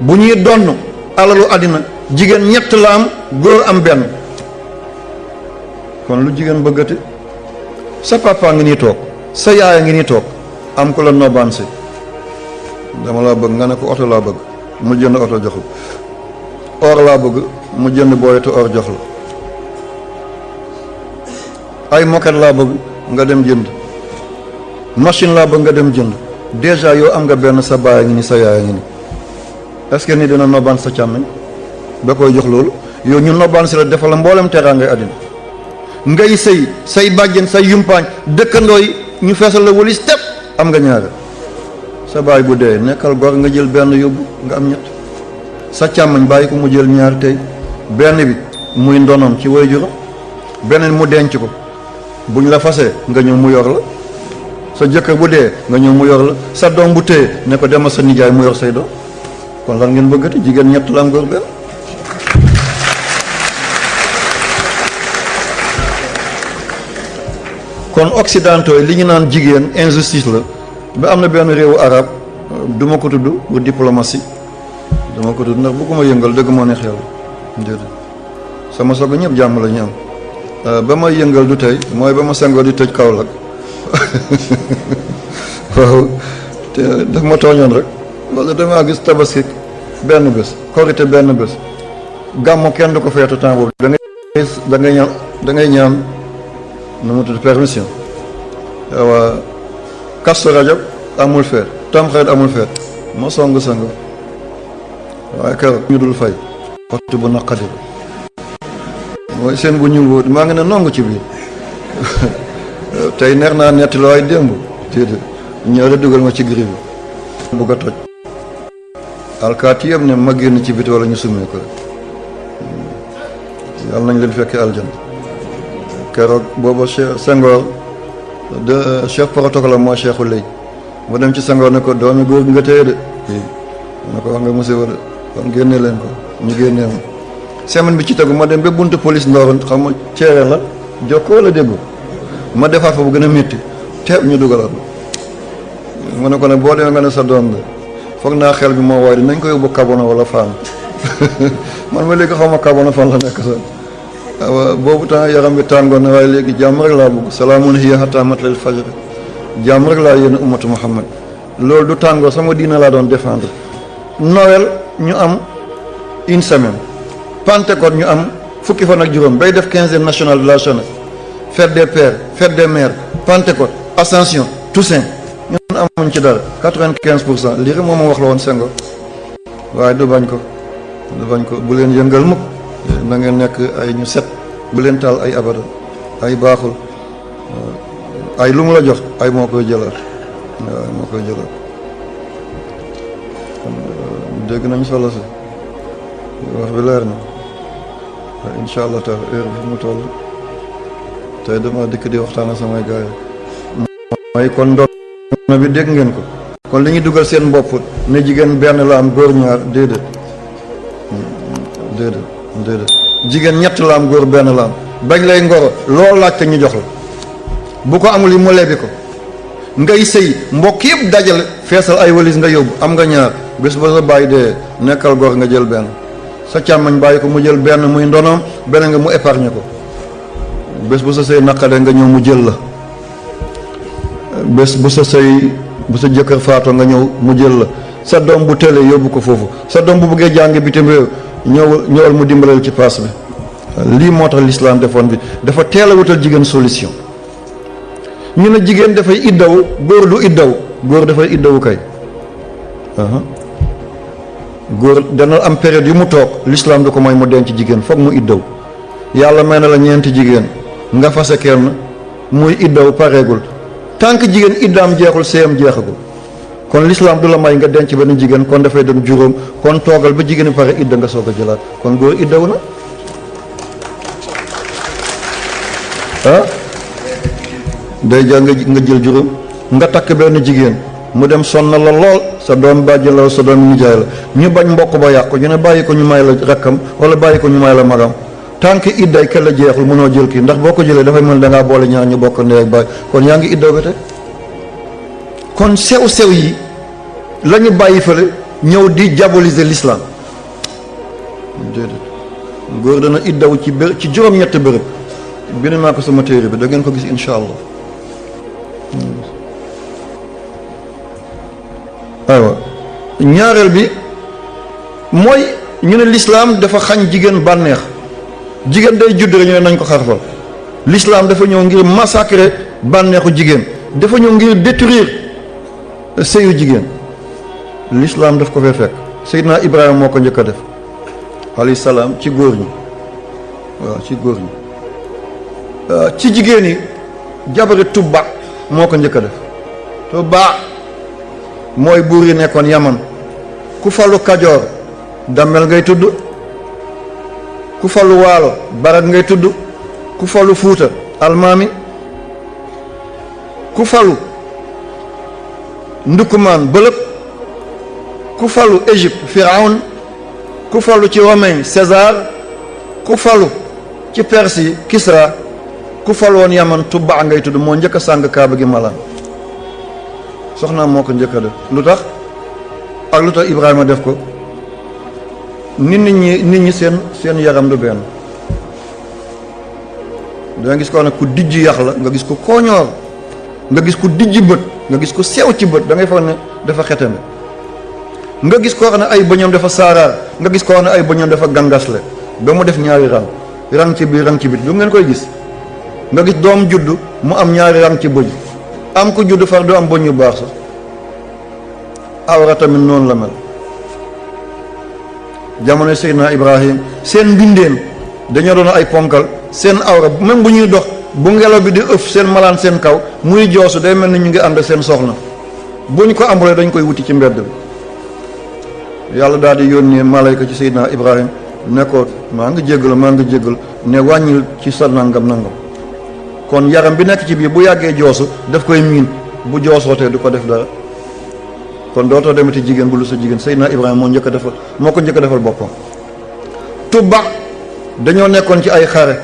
bu ñuy donn alalu àddina jigéen ñett la am góor am benn kon lu jigéen bëggati sa papa ngi nii toog sa yaaya ngi nii toog am ko la nobaan si dama laa bëgg nga ne ko oto laa bëgg mu jënd oto jox la or laa bëgg mu jënd booyetu or jox la ay moquette laa bëgg nga dem jënd, machine laa bëgg nga dem jënd. déjà yow am nga benn, sa baay ngi ni sa yaay ngi ni. est-ce que ni dina nobbaan sa càmmiñ ba koy jox loolu? yow ñu nobbaan si la defal la mboolem teraangay àddina. ngay sëy say bàjjen say yumpaañ dëkkandoo yi ñu feesal la walis tepp, am nga ñaare. sa baay bu dee nekkal gor nga jël benn yóbbu nga am ñett. sa càmmiñ bàyyi ko mu jël ñaar tey, benn bi muy ndonoom ci waajuram, beneen mu denc ko, buñ la fasee nga ñëw mu yor la. sa jëkkër bu dee nga ñëw mu yor la. sa doom bu téye ne ko demal sa nijaay mu yor say doom. kon lan ngeen bëggati? jigéen ñett la am, góor benn. kon occidentaux yi li ñu naan jigéen injustice la ba am na benn réewu arab, du ma ko tudd pour diplomatie, dama ko tudd ndax bu ko ma yëngal dëgg moo neex yàlla déedéet, sama soog ñëpp jàmm la ñu am. ba may yëngal du tey, mooy ba ma Senghor di tëj Kaolack waaw te daf ma tooñoon rek, parce que damaa gis tabaski benn bés, korité benn bés, gàmmu kenn du ko feetu temps boobu. da ngay ñaan nu mu tudd permission. waaw Kazu Rajab amul feet, Tamxarit amul feet, ma song waaye keroog ñu dul fay waxtu bu naqadi mooy seen bu ñu maa ngi ne nongu ci biir tey neex naa netti looy démb déedéet ñëw la dugal ma ci gri bi bugg a toj alkaati yëpp ne ma génn ci biti wala ñu summee ko yàlla nañ leen fekkee aljan. keroog booba Cheikh Senghor de chef protocole mooy Cheikhu Lay mu dem ci Senghor ne ko doomi góor nga téye de ne ko wax nga musiba de kon génne leen ko, ñu génnee ma. semaine bi ci tegu ma dem ba buntu police Ndorong, xam nga ceere la jokkoo wala déggu, ma defaat fa bu gën a métti teeb ñu dugalaat ma ne ko nag boo demee nga ne sa doom la foog naa xel bi moo waay dinañ ko yóbbu Kabona wala Fann man ma léegi xaw ma Kabona fan la nekk sax. waaw boobu temps yaram bi tàngoon na waaye léegi jàmm rek laa bëgg. salaamun hiya hattaa matla'il fajr, jàmm rek laa yéene ummatu Muhammad. loolu du tàngoor, sama diina laa doon défendre. Noël ñu am une semaine, Pentecôte ñu am fukki fan ak juróom, bay def 15e national de la jeunesse, fête des pères, fête des mères, Pentecôte, Ascension, Toussaint, ñun amuñ ci dara 95%. lii rek moo ma wax la woon Senghor, waaye du bañ ko bu leen yëngal mukk, na ngeen nekk ay ñu set, bu leen taal ay abada, ay baaxul, ay lu mu la jox ay moo koy jëlaat, waaw moo koy jëlaat. dégg nañ solo si wax bi leer na, incha allah taala heure bi mu toll tey dama dikk di waxtaan ak samay gars yi mooy kon ndox na bi dégg ngeen ko. kon li ñuy dugal seen bopp ne jigéen benn la am góor ñaar, déedéet jigéen ñett la am góor benn la am. bañ lay ngoro loolu laaj te ñu jox la, bu ko amul yi mu lebi ko. ngay sëy mbokk yëpp dajale feesal ay walis nga yóbbu, am nga ñaar. bés ba sa bàyyi dee nekkal góor nga jël benn, sa càmmañ bàyyi ko mu jël benn muy ndonoom, beneen nga mu épargne ko. bés bu sa sëy naqadee nga ñëw mu jël la, bés bu sa sëy bu sa jëkkër faatoo nga ñëw mu jël la. sa doom bu tëlee yóbbu ko foofu, sa doom bu bëggee jàng bitim réew ñëwal mu dimbalal ci paas bi. lii moo tax l'islam defoon bi dafa teel a wutal jigéen solution. ñu ne jigéen dafay iddaw, góor du iddaw, góor dafay iddawu kay. góor dana am période yu mu toog, l'islam du ko may mu denc jigéen, foog mu iddaw. yàlla may na la ñeenti jigéen nga fase kenn muy iddaw pareegul, tant que jigéen iddaam jeexul séyam jeexagul. kon l'islam du la may nga denc benn jigéen, kon dafay doon juróom, kon toogal ba jigéen pare idda nga soog a jëlaat, kon góor iddaw na. day jël nga jël juróom, nga takk benn jigéen mu dem sonna la lool, sa doom bàjjen la sa doom nijaay la, ñu bañ mbokk ba yàqu, ñu ne bàyyi ko ñu may la rakkam wala bàyyi ko ñu may la magam. tant que idday ke la jeexul mënoo jël kii, ndax boo ko jëlee dafay mel da ngaa boole ñaar ñu bokk ndey ak baay, kon yaa ngi iddaw ba tey. kon sew yi la ñu bàyyi fële ñëw di diaboliser l'islam. déedéet góor dana iddaw ci juróom-ñetti bërëb, bind naa ko sama téere bi, da ngeen ko gis incha allah. aywa ñaareel bi mooy ñu ne l'islam dafa xañ jigéen bànneex. jigéen day judd rek ñu ne nañ ko xarfal, l'islam dafa ñëw ngir massacrer bànneexu jigéen, dafa ñëw ngir détruire sëyu jigéen. L'islam daf ko fee fekk. Seydina Ibrahima moo ko njëkk a def alayhi salaam ci góor ñi, waaw ci góor ñi. ci jigéen yi jabari Tubba moo ko njëkk a def. Tubba mooy buur yi nekkoon Yaman. ku falu Kajoor Damel ngay tudd, ku falu Waalo Barat ngay tudd, ku falu Fuuta Almaami, ku falu Ndukumaan Bëlëb, ku falu Égypte Firawn, ku falu ci Romain César, ku falu ci Perse yi Kisra, ku falu woon Yaman Tubba ngay tudd. moo njëkk a sàng kaaba gi malaan, soxnaam moo ko njëkk a def. lu tax ak lu tax Ibrahima def ko? nit ñi seen yaram du benn. danga gis ko ne ku dijj yax la, nga gis ko kooñoor, nga gis ku dijj bët, nga gis ko sew ci bët, da ngay foog ne dafa xetane. nga gis koo xam ne ay bëñam dafa saaraar, nga gis koo xam ne ay bëñam dafa gangasle ba mu def ñaari rang ci biir rang ci bit. du ngeen koy gis? nga gis doom juddu mu am ñaari rang ci bëñ, am ko juddu far du am bëñ yu baax sax. awra tamit noonu la mel. jamono Seydina Ibrahim seen mbindéen dañoo doon ay ponkal, seen awra même bu ñuy dox bu ngelaw bi di ëf seen malaan seen kaw muy joosu day mel ni ñu ngi ànd seen soxna. buñ ko amulee dañ koy wuti ci mbedd bi. yàlla daal di yónnee malayka ci Seydina Ibrahim ne ko maa ngi jéggal ne wàññil ci sa nangam. kon yaram bi nekk ci biir bu yàggee joosu daf koy miin, bu joosootee du ko def dara. kon dootoo demati jigéen bu lu sa jigéen. Seydina Ibrahima moo ko njëkk a defal boppam. Tubba dañoo nekkoon ci ay xare,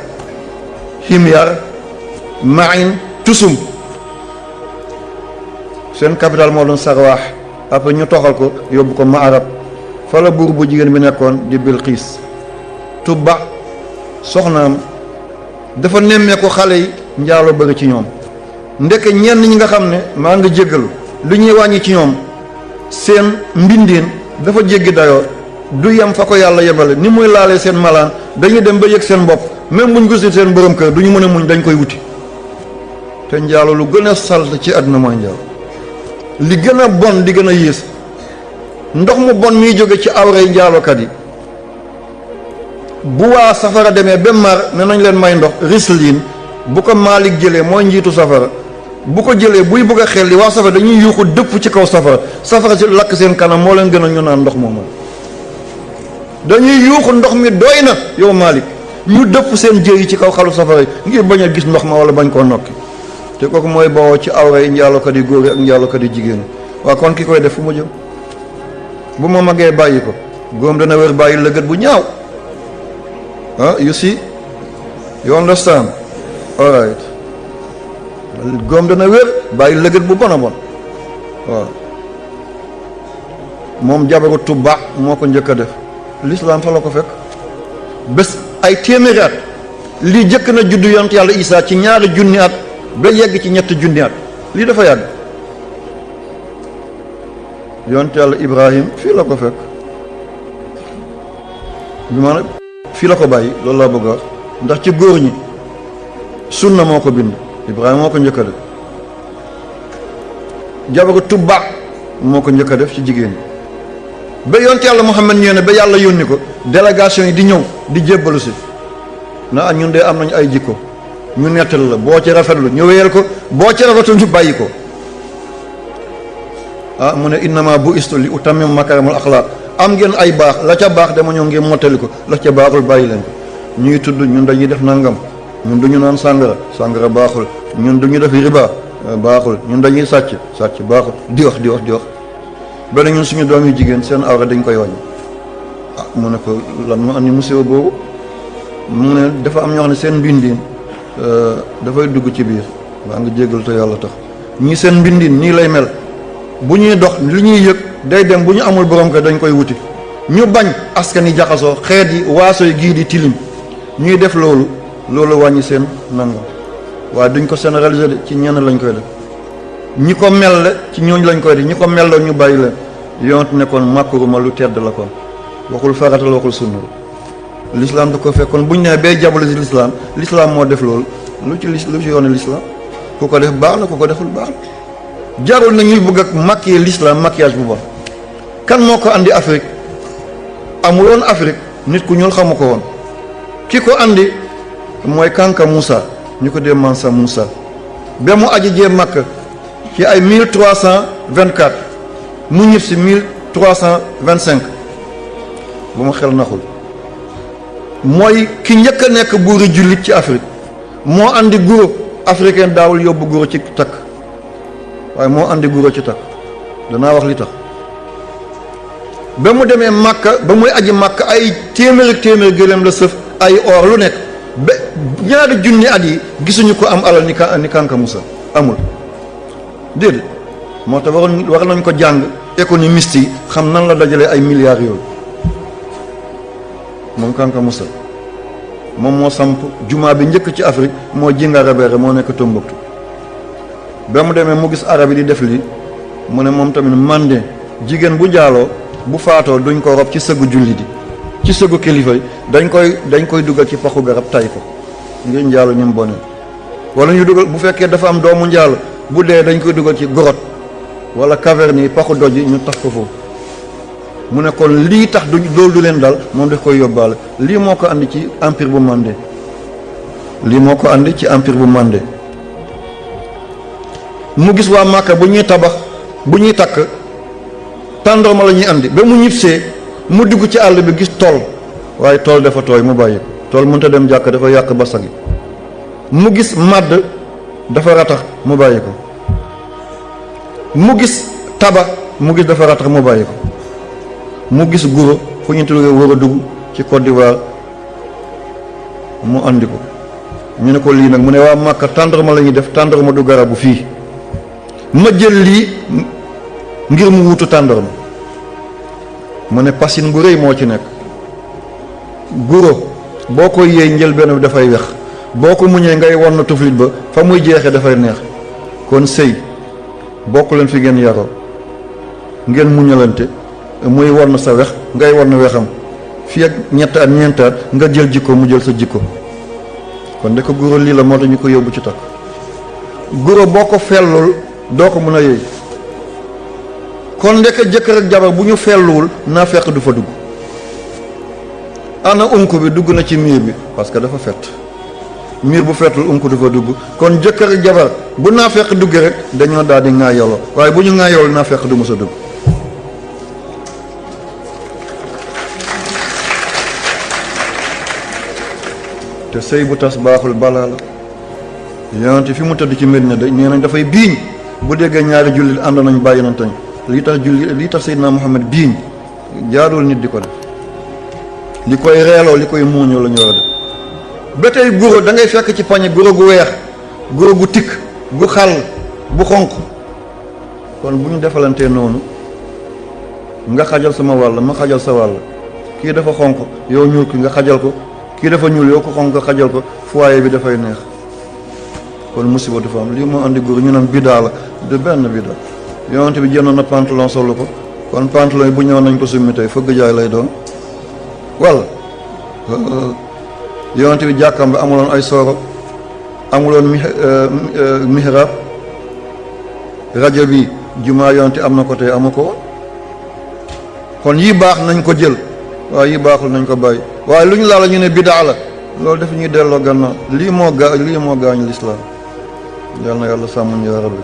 Himyar, Ma'in, Tusum. seen capital moo doon Sarwaax. après ñu toxal ko yóbbu ko Ma'arab, fa la buur bu jigéen bi nekkoon di Bilqiis. Tubba soxnaam dafa nemmee ko xale yi njaaloo bëgg ci ñoom. ndeke ñenn ñi nga xam ne maa ngi jéggalu lu ñuy wàññi ci ñoom seen mbindéen dafa jéggi dayoo, du yem fa ko yàlla yebale. ni muy laalee seen malaan dañuy dem ba yëg seen bopp, même buñ gisul seen borom kër du ñu mën a muñ, dañ koy wuti. te njaalo lu gën a salte ci àdduna mooy njaalo, li gën a bon li gën a yées. ndox mu bon miy jóge ci awray njaalokat yi, bu waa safara demee ba mar ne nañ leen may ndox rislin, bu ko Maalik jëlee mooy njiitu safara, bu ko jëlee buy bëgg a xel li waa safara dañuy yuuxu dëpp ci kaw safara si lakk seen kanam moo leen gën a ñu naan ndox moomu. dañuy yuuxu ndox mi doy na yow Maalik, ñu dëpp seen jëy yi ci kaw xalu safara yi ngir bañ a gis ndox ma wala bañ koo nokki. te kooku mooy bawoo ci awray njaalokat yi góor yi ak njaalokat yi jigéen yi. waa kon ki koy def fu mu jëm? bu ma magee bàyyi ko góom dana wér bàyyi lëgët bu ñaaw. you see, you understand? all right. góom dana wér bàyyi lëgët bu bon a bon. waaw moom jabaru Tubba moo ko njëkk a def. l'islam fa la ko fekk bés ay téeméeri at. lii jëkk na juddu yonent yàlla Isaa ci 2 junni at ba yegg ci 3 junni at. lii dafa yàgg. yonent yàlla Ibrahim fii la ko fekk, bi maanaam fii la ko bàyyi. loolu laa bëgg a wax ndax ci góor ñi sunna moo ko bind, Ibrahima moo ko njëkk a def. jabaru Tubba moo ko njëkk a def ci jigéen ñi. ba yonent yàlla Muhammad ñëw ne ba yàlla yónni ko délégation yi di ñëw di jébbalu si na ñun de am nañu ay jikko, ñu nettal la boo ci rafetlu ñu wéyal ko, boo ci rafetul ñu bàyyi ko. mu ne innama bu istu li utammima makarimul axlaaq, am ngeen ay baax, la ca baax dama ñëw ngeen mottali ko, la ca baaxul bàyyi leen ko. ñuy tudd ñun dañuy def nangam, ñun duñu naan sàngara baaxul, ñun duñu def riba baaxul, ñun dañuy sàcc baaxul, di wax ba ñun suñu doom yu jigéen seen awra dañ koy wàññi. mu ne ko lan moo andi musiba boobu? mu ne dafa am ñoo xam ne seen mbindin dafay dugg ci biir. waa nga jéggal te yàlla tax ñii seen mbindin nii lay mel, bu ñuy dox li ñuy yëg day dem, bu ñu amul borom kër dañ koy wuti. ñu bañ askan yi jaxasoo, xeet yi waaso yi gii di tilim, ñuy def loolu wàññi seen nangam. waaye duñ ko généraliser de, ci ñenn lañ koy def. ñi ko mel ci ñooñ lañ koy def, ñi ko melloo ñu bàyyi leen. yonent ne kon màkkuruma lu tedd la kon, waxul faratal waxul sunna. l'islam da ko fekk kon bu ñu nee bay jabale si l'islam moo def loolu, lu ci yoonu l'islam ku ko def baax na ku ko deful baax na jarul na ñuy bëgg ak maquiller l'islam maquillage bu bon. kan moo ko andi Afrique amuloon Afrique nit ku ñuul xamu ko woon ki ko andi mooy Kanka Moussa ñu ko dee Mansa Moussa ba mu aji jee Makka ci ay 1324 mu ñib si 1325 bu ma xel naxul mooy ki njëkk a nekk buuri jullit ci Afrique moo andi guro africain daawul yóbbu guro ci takk waaye moo andi guro ci takk danaa wax li tax ba mu demee Makka ba muy aji Makka ay téeméeri gëléem la sëf ay or lu nekk ba ñaari junni at yi gisuñu ko am alal ni Kanka Moussa amul déedéet moo tax war nañ ko jàng économiste yi xam nan la dajalee ay milliards yooyu moom Kanka Moussa moom moo samp jumaa bi njëkk ci Afrique moo Djingarra Béré moo nekk Tombouctou ba mu demee mu gis arab yi di def lii mu ne moom tamit Mandé jigéen bu njaaloo bu faatoo duñ ko rob ci sëggu julli di ci sëggu kilifa yi dañ koy dugal ci paxu garab tay ko ngir njaalo ñu mu bone wala ñu dugal bu fekkee dafa am doomu njaalo bu dee dañ koy dugal ci grotte wala caverne yi paxu doj yi ñu tax ko foofu mu ne kon lii tax loolu du leen dal moom daf koy yóbbaale lii moo ko andi ci empire bu Mandé mu gis waa Màkka bu ñuy tabax bu ñuy takk tàndarma la ñuy andi ba mu ñibbisee mu dugg ci àll bi gis tool waaye tool dafa tooy mu bàyyi ko tool mënut a dem jàkk dafa yàq ba sagi mu gis màdd dafa ratax mu bàyyi ko mu gis taba mu gis dafa ratax mu bàyyi ko mu gis guro fu ñu tuddee war a dugg ci Côte d'Ivoire mu andi ko ñu ne ko lii nag mu ne waa Màkka tàndarma la ñuy def tàndarma du garabu fii ma jël lii ngir mu wutu tàndarma mu ne pasin bu rëy moo ci nekk guro boo ko yéey njëlbeen bi dafay wex boo ko muñee ngay won na tuflit ba fa muy jeexee dafay neex kon sëy bokk leen fi ngeen yaroo ngeen muñalante muy won sa wex ngay won wexam fii ak ñett at ñeent at nga jël jikko mu jël sa jikko kon de ko guro lii la moo tax ñu ko yóbbu ci takk guro boo ko fellul doo ko mën a yëy kon ndeke jëkkër ak jabar bu ñu felluwul naa fekk du fa dugg ana unku bi dugg na ci miir bi parce que dafa fett miir bu fettul unku du fa dugg kon jëkkër ak jabar bu naa fekk dugg rek dañoo daal di ŋaayoloo waaye bu ñu ŋaayoloo naa fekk du mës a dugg te sëy bu tas baaxul balaa la yonent fi mu tëdd ci Medina da nee nañ dafay biiñ bu déggee ñaari jullit ànd nañ bàyyi nañ tañ lii tax Seydina Muhammad biiñ jaadul nit di ko def li koy reeloo li koy muuñoo la ñu war a def ba tey guro da ngay fekk ci pañe guro gu weex guro gu tikk gu xàll bu xonq kon bu ñu defalantee noonu nga xajal sama wàll ma xajal sa wàll kii dafa xonq yow ñuul ki nga xajal ko kii dafa ñuul yow ko xonq nga xajal ko foyer bi dafay neex kon musiba du fa am lii moo andi góor ñu naan bidaa la de benn bidaa yonent bi jëndoon na pantalon solu ko kon pantalon yi bu ñëwoon nañ ko summi tey fëgg jaay lay doon walla yonent bi jàkkam bi amuloon ay sooro amuloon mihrab rajo bi jumaa yonent am na ko tey amu ko kon yi baax nañ ko jël waaye yi baaxul nañ ko bàyyi waaye lu ñu laala ñu ne bidaa la loolu daf ñuy delloo gannaaw lii moo gaañ lislaam yal na yàlla sàmmuñ yaa rabbi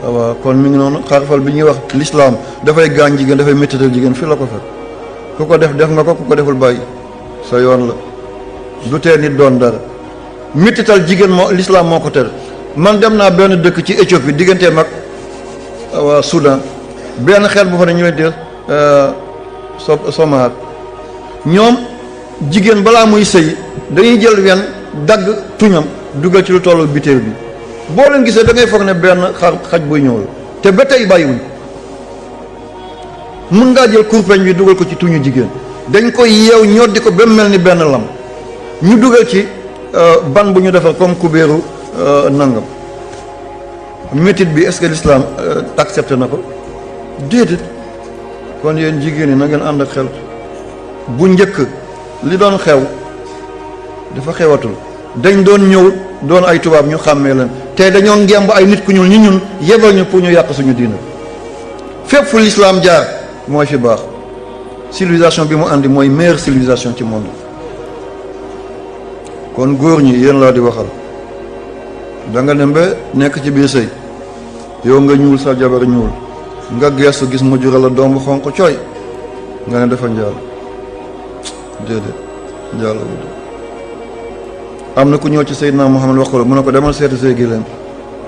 waaw kon mi ngi noonu xarfal bi ñuy wax lislaam dafay gaañ jigéen dafay méttital jigéen fii la ko fekk ku ko def nga ko ku ko deful bàyyi sa yoon la du tee nit doon dara méttital jigéen moo lislaam moo ko tere man dem naa benn dëkk ci Éthiopie digganteem ak waa Soudan benn xeet bu fa ne ñu leen di Somaar ñoom jigéen balaa muy sëy dañuy jël wenn dagg tuñam dugal ci lu tollu biteel bi boo leen gisee da ngay foog ne benn xaj buy ñëw la te ba tey bàyyiwuñ ko mën ngaa jël kurpeñ bi dugal ko ci tuñu jigéen dañ koy yeew ñoddi ko ba mel ni benn lam ñu dugal ci ban bu ñu defar comme kubéeru nangam métit bi est-ce que l'islam accepté na ko déedéet kon yéen jigéen ñi na ngeen ànd ak xel bu njëkk li doon xew dafa xewatul dañ doon ñëw doon ay tubaab ñu xàmmee leen te dañoo ngemb ay nit ku ñuul ñi ñun yebal ñu pour ñu yàq suñu diina fépp fu l'islam jaar mooy fi baax civilisation bi mu andi mooy meilleure civilisation ci monde kon góor ñi yéen laa di waxal da nga dem ba nekk ci biir sëy yow nga ñuul sa jabar ñuul nga geestu gis mu jural la doom bu xonq cooy nga ne dafa njaal déedéet njaal am na ku ñëw ci Seydina Muhammad wax ko mu ne ko demal seeti say géléem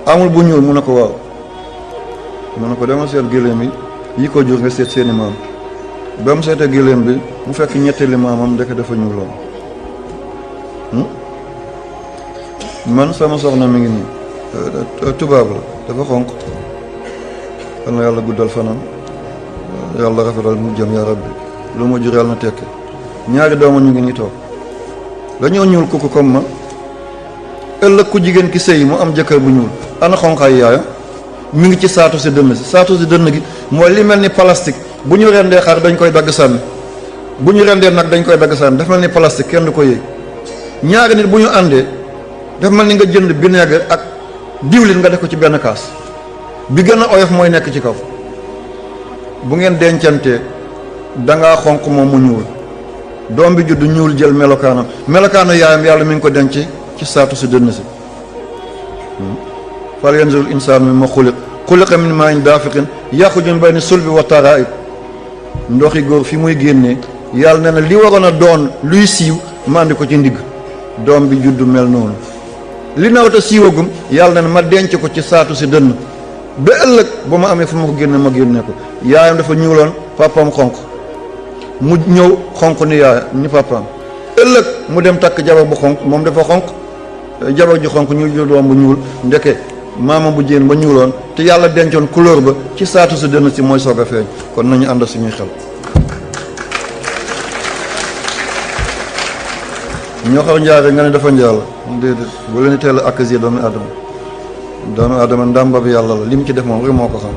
amul bu ñuul mu ne ko waaw mu ne ko demal seet géléem yi ko jur nga seet seeni maam ba mu seetee géléem bi mu fekk ñetteeli maamam ndeke dafa ñuuloon man sama soxna mi ngi nii tubaab la dafa xonq xal na yàlla guddal fanam yàlla rafetal mu jëm yaa rabbi lu ma jur yàlla na tekki ñaari dooma ñu ngi nii toog dañoo ñuul kooku comme ma ëllëg ku jigéen ki sëy mu am jëkkër bu ñuul ana xonqaay yaayam mi ngi ci saatu si dënn si saatu si dënn gi mooy li mel ni plastique bu ñu rendee xar dañ koy dagg sànni bu ñu rendee nag dañ koy dagg sànni dafa mel ni plastique kenn du ko yëy ñaari nit bu ñu àndee dafa mel ni nga jënd vinaigre ak diwlin nga def ko ci benn kaas bi gën a oyof mooy nekk ci kaw bu ngeen dencantee dangaa xonq moom mu ñuul doom bi judd ñuul jël melokaanam melokaanu yaayam yàlla mi ngi ko denc ci saatu si dënn si fal yanzuril insaanu mimma xuliqa min maa'in daafiqin yaxruju min bayni sulbi wa taraa'ib ndoxi góor fi muy génnee yàlla nee na li waroon a doon luy siiw mandi ko ci ndigg doom bi juddu mel noonu li nawta siiwagum yàlla nee na ma denc ko ci saatu si dënn ba ëllëg ba ma amee fu ma ko génne ma génne ko yaayam dafa ñuuloon papaam xonq mu ñëw xonq ni yaay ni papaam ëllëg mu dem takk jabar bu xonq moom dafa xonq jabar ju xonq ñu jël doom bu ñuul ndeke maama bu jigéen ba ñuuloon te yàlla dencoon couleur ba ci saatu si dënn si mooy soog a feeñ kon nañu ànd suñuy xel ñoo xaw njaare nga ne dafa njaal déedéet bu leen teel a accuser doomu aadama ndàmba bi yàlla la li mu ci def moom rek moo ko xam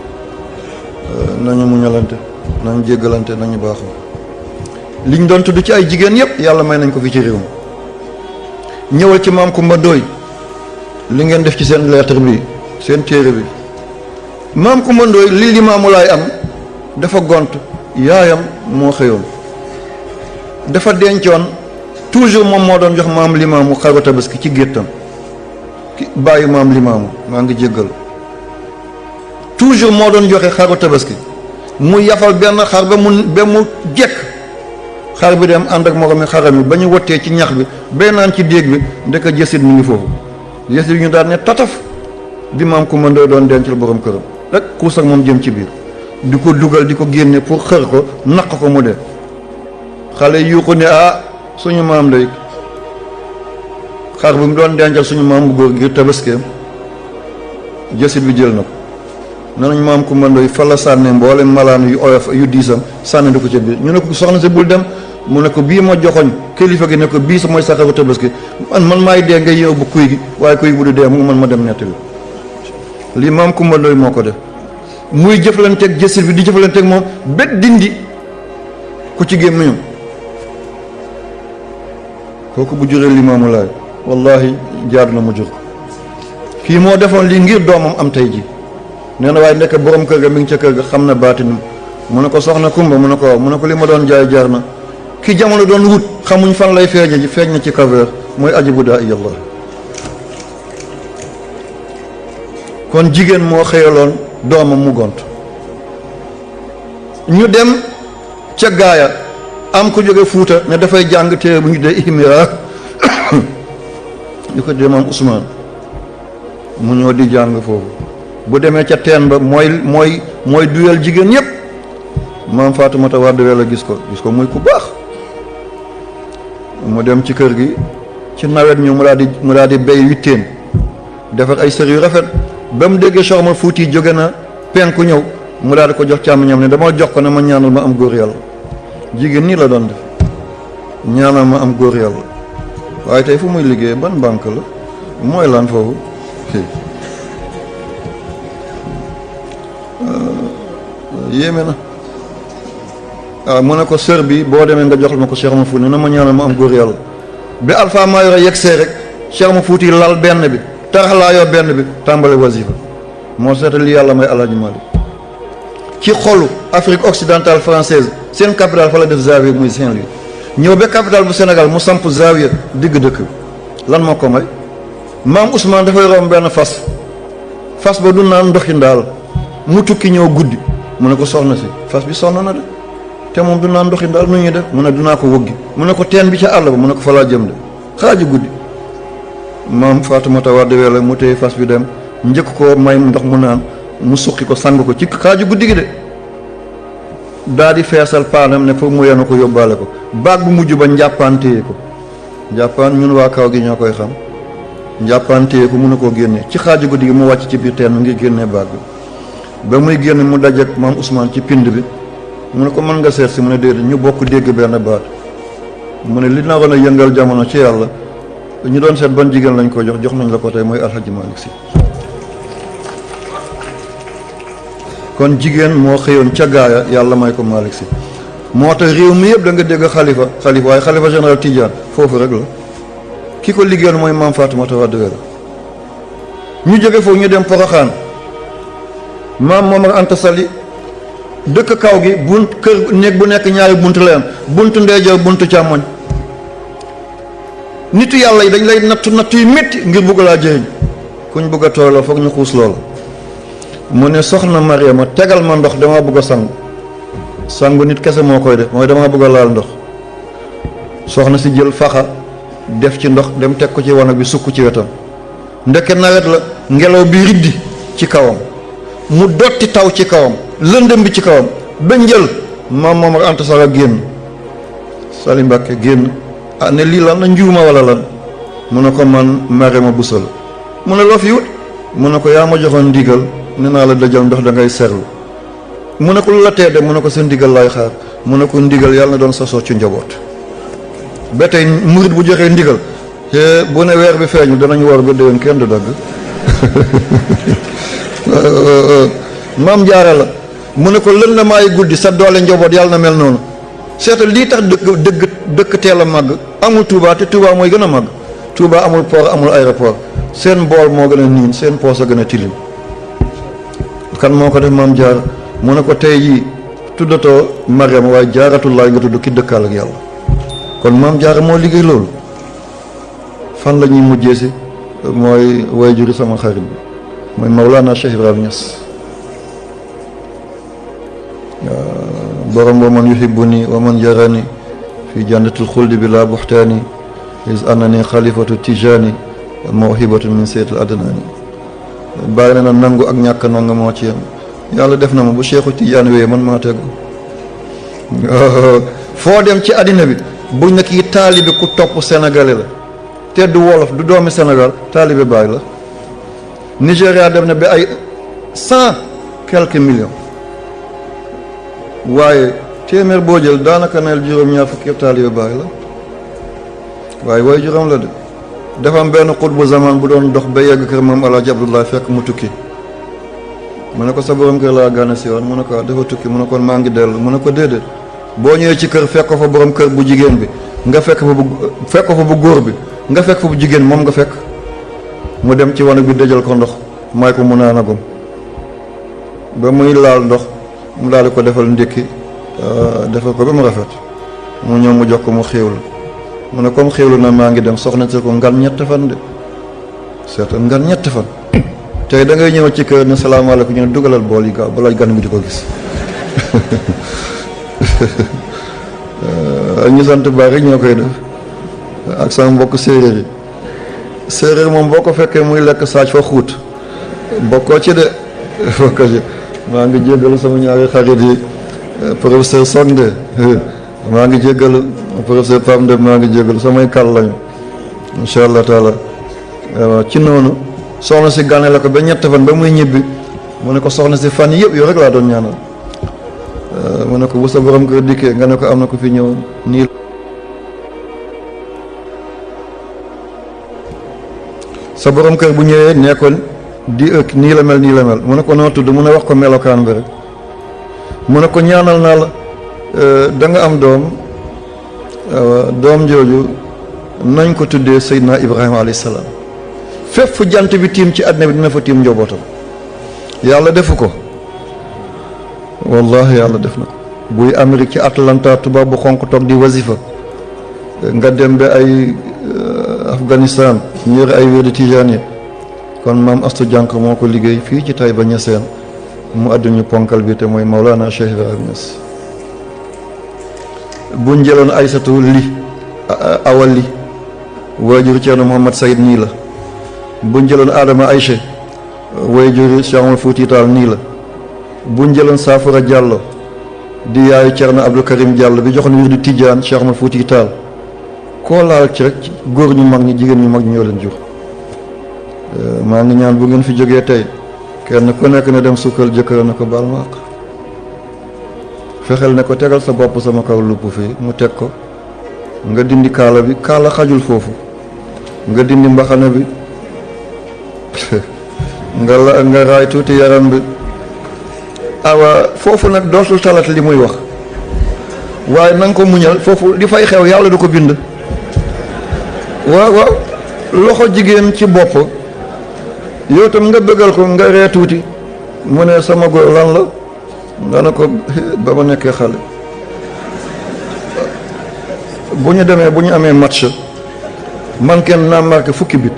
nañu muñalante nañu jéggalante nañu baaxoo liñ doon tudd ci ay jigéen yëpp yàlla may nañ ko fi ci réew mi ñëwal ci maam Kumba Ndooy li ngeen def ci seen lettre bi seen téere bi maam Kumba Ndooy li Limaamu Laay am dafa gont yaayam moo xëyoon dafa dencoon toujours moom moo doon jox maam Limaamu xaru tabaski ci géttam bàyyi maam Limaamu maa ngi jéggal toujours moo doon joxe xaru tabaski mu yafal benn xar ba mu jekk xar bi dem ànd ak moromi xaram yi ba ñu wottee ci ñax bi bay naan ci déeg bi ndeka jësit mi ngi foofu jësit ñu daan ne tataf di maam Kumba Ndooy doon dencal borom këram rek xuus ak moom jëm ci biir di ko dugal di ko génne pour xër ko naq ko mu dee xale yuuxu ne suñu maam day xar bi mu doon dencal suñu maam bu góor ngir tabaskeem jësit bi jël na ko nenañ maam Kumba Ndooy fa la sànne mboole malaan yu oyof yu diisam sànni di ko ca biir ñu ne ko soxna si bul dem mu ne ko bii ma joxoñ kilifa gi ne ko bii sa mooy sa xaru tabaski man maay dee nga yeew bu kuy gi waaye kuy bu du dee mu man ma dem nettali lii maam Kumba Ndooy moo ko def muy jëflanteeg jësit bi di jëflanteeg moom bet dindi ku ci gémmiñam kooku bu juree Limaamu Laay wallahi jaadu na mu jur kii moo defoon lii ngir doomam am tey ji nee na waaye nekk borom kër ga mi ngi ca kër ga xam na baatinam mu ne ko soxna Kumba mu ne ko waaw mu ne ko li ma doon jaay jaar na ki jamono doon wut xamuñ fan lay feeñe ji feeñ na ci kaveer mooy ajibu daa iyallah kon jigéen moo xëyaloon doomam mu gont ñu dem ca gaaya am ko jóge Fuuta ne dafay jàng téere bu ñu dee ihmira ñu ko dee maam Ousmane mu ñëw di jàng foofu bu demee ca teen ba mooy duyal jigéen ñëpp maam Faatumata Wàdd Welo gis ko muy ku baax mu dem ci kër gi ci nawet ñu mu daal di béy witteen defar ay sër yu rafet ba mu déggee Cheikh Omar Fuuti jóge na penku ñëw mu daal di ko jox càmmiñam ne dama jox ko ne ma ñaanal ma am góor yàlla jigéen nii la doon def ñaanal ma am góor yàlla waaye tey fu muy liggéey ban banque la mooy lan foofu yéeme na mu ne ko sër bi boo demee nga joxal ma ko Cheikh Omar Fuuti na ma ñaanal ma am góor yàlla bi Alpha Mayoro yegsee rek Cheikh ma Fuuti lal benn bi taraxlaayoo benn bi tàmbale wasifa moo seeta li yàlla may Alaaji Malik ci xolu Afrique occidentale française seen capitale fa la def zawiya muy Saint-Louis ñëw ba capitale bu Sénégal mu samp zawiya digg dëkk bi lan moo ko may maam Ousmane dafay romb benn fas ba du naan ndoxi ndaal mu tukki ñëw guddi mu ne ko soxna si fas bi sonn na de te moom du naan ndoxi ndaal nu ñuy def mu ne dunaa ko wëggi mu ne ko teen bi ca àll ba mu ne ko fa laa jëm de xaaju guddi maam Faatumata Wade Wele mu téye fas bi dem njëkk ko may ndox mu naan mu suqi ko sang ko ci xaaju guddi gi de daa di feesal paanam ne pour mu yenu ko yóbbaale ko baag bu mujj ba njàppaan téye ko njàppaan ñun waa kaw gi ñoo koy xam njàppaan téye ko mun na koo génne ci xaaju guddi gi mu wàcc ci biir teen ngir génne baag bi ba muy génn mu dajeek maam Ousmane ci pind bi mu ne ko mën nga seet si mu ne déedéet ñu bokk dégg benn baat mu ne li naroon a yëngal jamono ci yàlla ñu doon seet ban jigéen lañ ko jox nañ la ko tey mooy Alhaji Malick Sy kon jigéen moo xëyoon ca gaaya yàlla may ko Malick Sy moo tax réew mi yëpp da nga dégg xalifa waaye xalifa général Tidiane foofu rek la ki ko liggéeyoon mooy maam Faatumata Wade Wele ñu jóge foofu ñu dem Poroxaan maam Momar Anta Sali dëkk kaw gi bunt kër néeg bu nekk ñaari bunt la am buntu ndeyjoor buntu càmmoñ nitu yàlla yi dañ lay nattu yu métti ngir bugg laa jëriñ kuñ bugg a tooloo foog ñu xuus loola mu ne soxna Mariama tegal ma ndox dama bugg a sangu nit kese moo koy def mooy dama bugg a laal ndox soxna si jël faxa def ci ndox dem teg ko ci wanag bi sukk ci wetam ndeke nawet la ngelaw bi riddi ci kawam mu dotti taw ci kawam lëndëm bi ci kawam ba njël maam Momar Anta Sali génn Sali Mbàkke génn ne lii lan la njuuma wala lan mu ne ko man Mariama Bousso la mu ne loo fi wut mu ne ko yaa ma joxoon ndigal ne naa la dajal ndox da ngay serlu mu ne ko lu la tee de mu ne ko sa ndigal laay xaar mu ne ko ndigal yàlla na doon sasoo ci njaboot ba tey murit bu joxee ndigal bu ne weer bi feeñu danañ war ba déwén kenn du dagg maam jaara la mu ne ko lën na maay guddi sa doole njaboot yàlla na mel noonu seetal lii tax dëkk teel a màgg amul Touba te Touba mooy gën a màgg Touba amul port amul aéroport seen bool moo gën a niin seen poos a gën a tilim kan moo ko def maam jaara mu ne ko tey jii tuddatoo Mariama waaye jaaratullaay nga tudd ki dëkkaal ak yàlla kon maam jaara moo liggéey loolu fan la ñuy mujjee si mooy way juri sama xarit bi mooy Mawlana Cheikh Ibrahima Niass borom wa man yuhibbuni wa man yarani fi jannatil xuldi bi la buxtaani is annani xalifatu tijani mawhibatu min seetil adnani bàyyi na nangu ak ñàkk nangu moo ci yam yàlla def na ma bu Cheikhu Tidiane wéyee man maa tegu foo dem ci àddina bi buñ ne kii taalibe ku topp sénégalais la te du wolof du doomi Sénégal taalibe Baay la Nigéria dem na ba ay 100 quelques millions waaye téeméer boo jël daanaka neel juróom-ñaar fukki taalibe Baay la waaye way juróom la de dafa am benn xutbu zaman bu doon dox ba yegg kër moom Alaaji Abdoulaye fekk mu tukki mu ne ko sa borom kër laa gane si woon mu ne ko dafa tukki mu ne ko maa ngi dellu mu ne ko déedéet boo ñëwee ci kër fekk ko fa borom kër bu jigéen bi nga fekk ko fa bu góor bi nga fekk fa bu jigéen moom nga fekk mu dem ci wanag bi dëjal ko ndox may ko mu naanagum ba muy laal ndox mu daal di ko defal ndékki defal ko ba mu rafet mu ñëw mu jox ko mu xéewlu mu ne comme xéewlu na maa ngi dem soxna si ko ngan ñett fan de seetal ngan ñett fan tey da ngay ñëw ci kër ne salaamaaleykum ñu ne dugalal bool yi gaaw balaa gan gi di ko gis ñu sant bari ñoo koy def ak sama mbokk séeréer yi séeréer moom boo ko fekkee muy lekk saaj fa xuut bokkoo ci de bokkoo ci maa ngi jéggalu sama ñaari xarit yi professeur Sonde maa ngi jéggalu professeur Pam de maa ngi jéggalu samay kàll lañu incha allah taala ci noonu soxna si gane la ko ba ñett fan ba muy ñibbi mu ne ko soxna si fan yëpp yow rek laa doon ñaanal mu ne ko bu sa borom kër dikkee nga ne ko am na ko fi ñëw nii sa borom kër bu ñëwee nee ko nii la mel mu ne ko noo tudd mu ne wax ko melokaan bi rek mu ne ko ñaanal naa la da nga am doom jooju nañ ko tuddee Seydina Ibrahima alayhi salaam. fépp fu jant bi tiim ci àddina bi dina fa tiim njobootam. yàlla defu ko wallahi yàlla def na ko. buy Amérique ci Atlanta tubaab bu xonq toog di wasifa nga dem ba ay Afghanistan ñu yore ay wér di Tijaan kon maam Astu Jànq moo ko liggéey fii ci Taïba Niassène mu àdduñu ponkal bi te mooy Maulana Cheikh Ibrahima Niass. bu njëloon Aysatu li awal li waajur Ceerno Muhammad Sayid nii la. bu njëloon Adama Ayche waajur Cheikh Omar Fouti Tall nii la. bu njëloon Saafara Diallo di yaayu Ceerno Abdou Karim Diallo bi joxoon wir di Tijaan Cheikh Omar Fouti Tall koo laal ci rek góor ñu mag ñi jigéen ñu mag ñi ñoo leen jur. maa ngi ñaan bu ngeen fi jógee tey kenn ku nekk ne dem sukkal jëkkër na ko baal ma àq fexeel ne ko tegal sa bopp sama kaw lupp fii mu teg ko nga dindi kaala bi kaala xajul foofu nga dindi mbaxana bi nga raay tuuti yaram bi awa foofu nag dootul talat li muy wax waaye na nga ko muñal foofu li fay xew yàlla du ko bind. waaw loxo jigéen ci bopp yow tam nga bëggal ko nga ree tuuti mu ne sama góor lan la nga ne ko ba ma nekkee xale bu ñu demee bu ñu amee match man kenn naa marqué fukki bit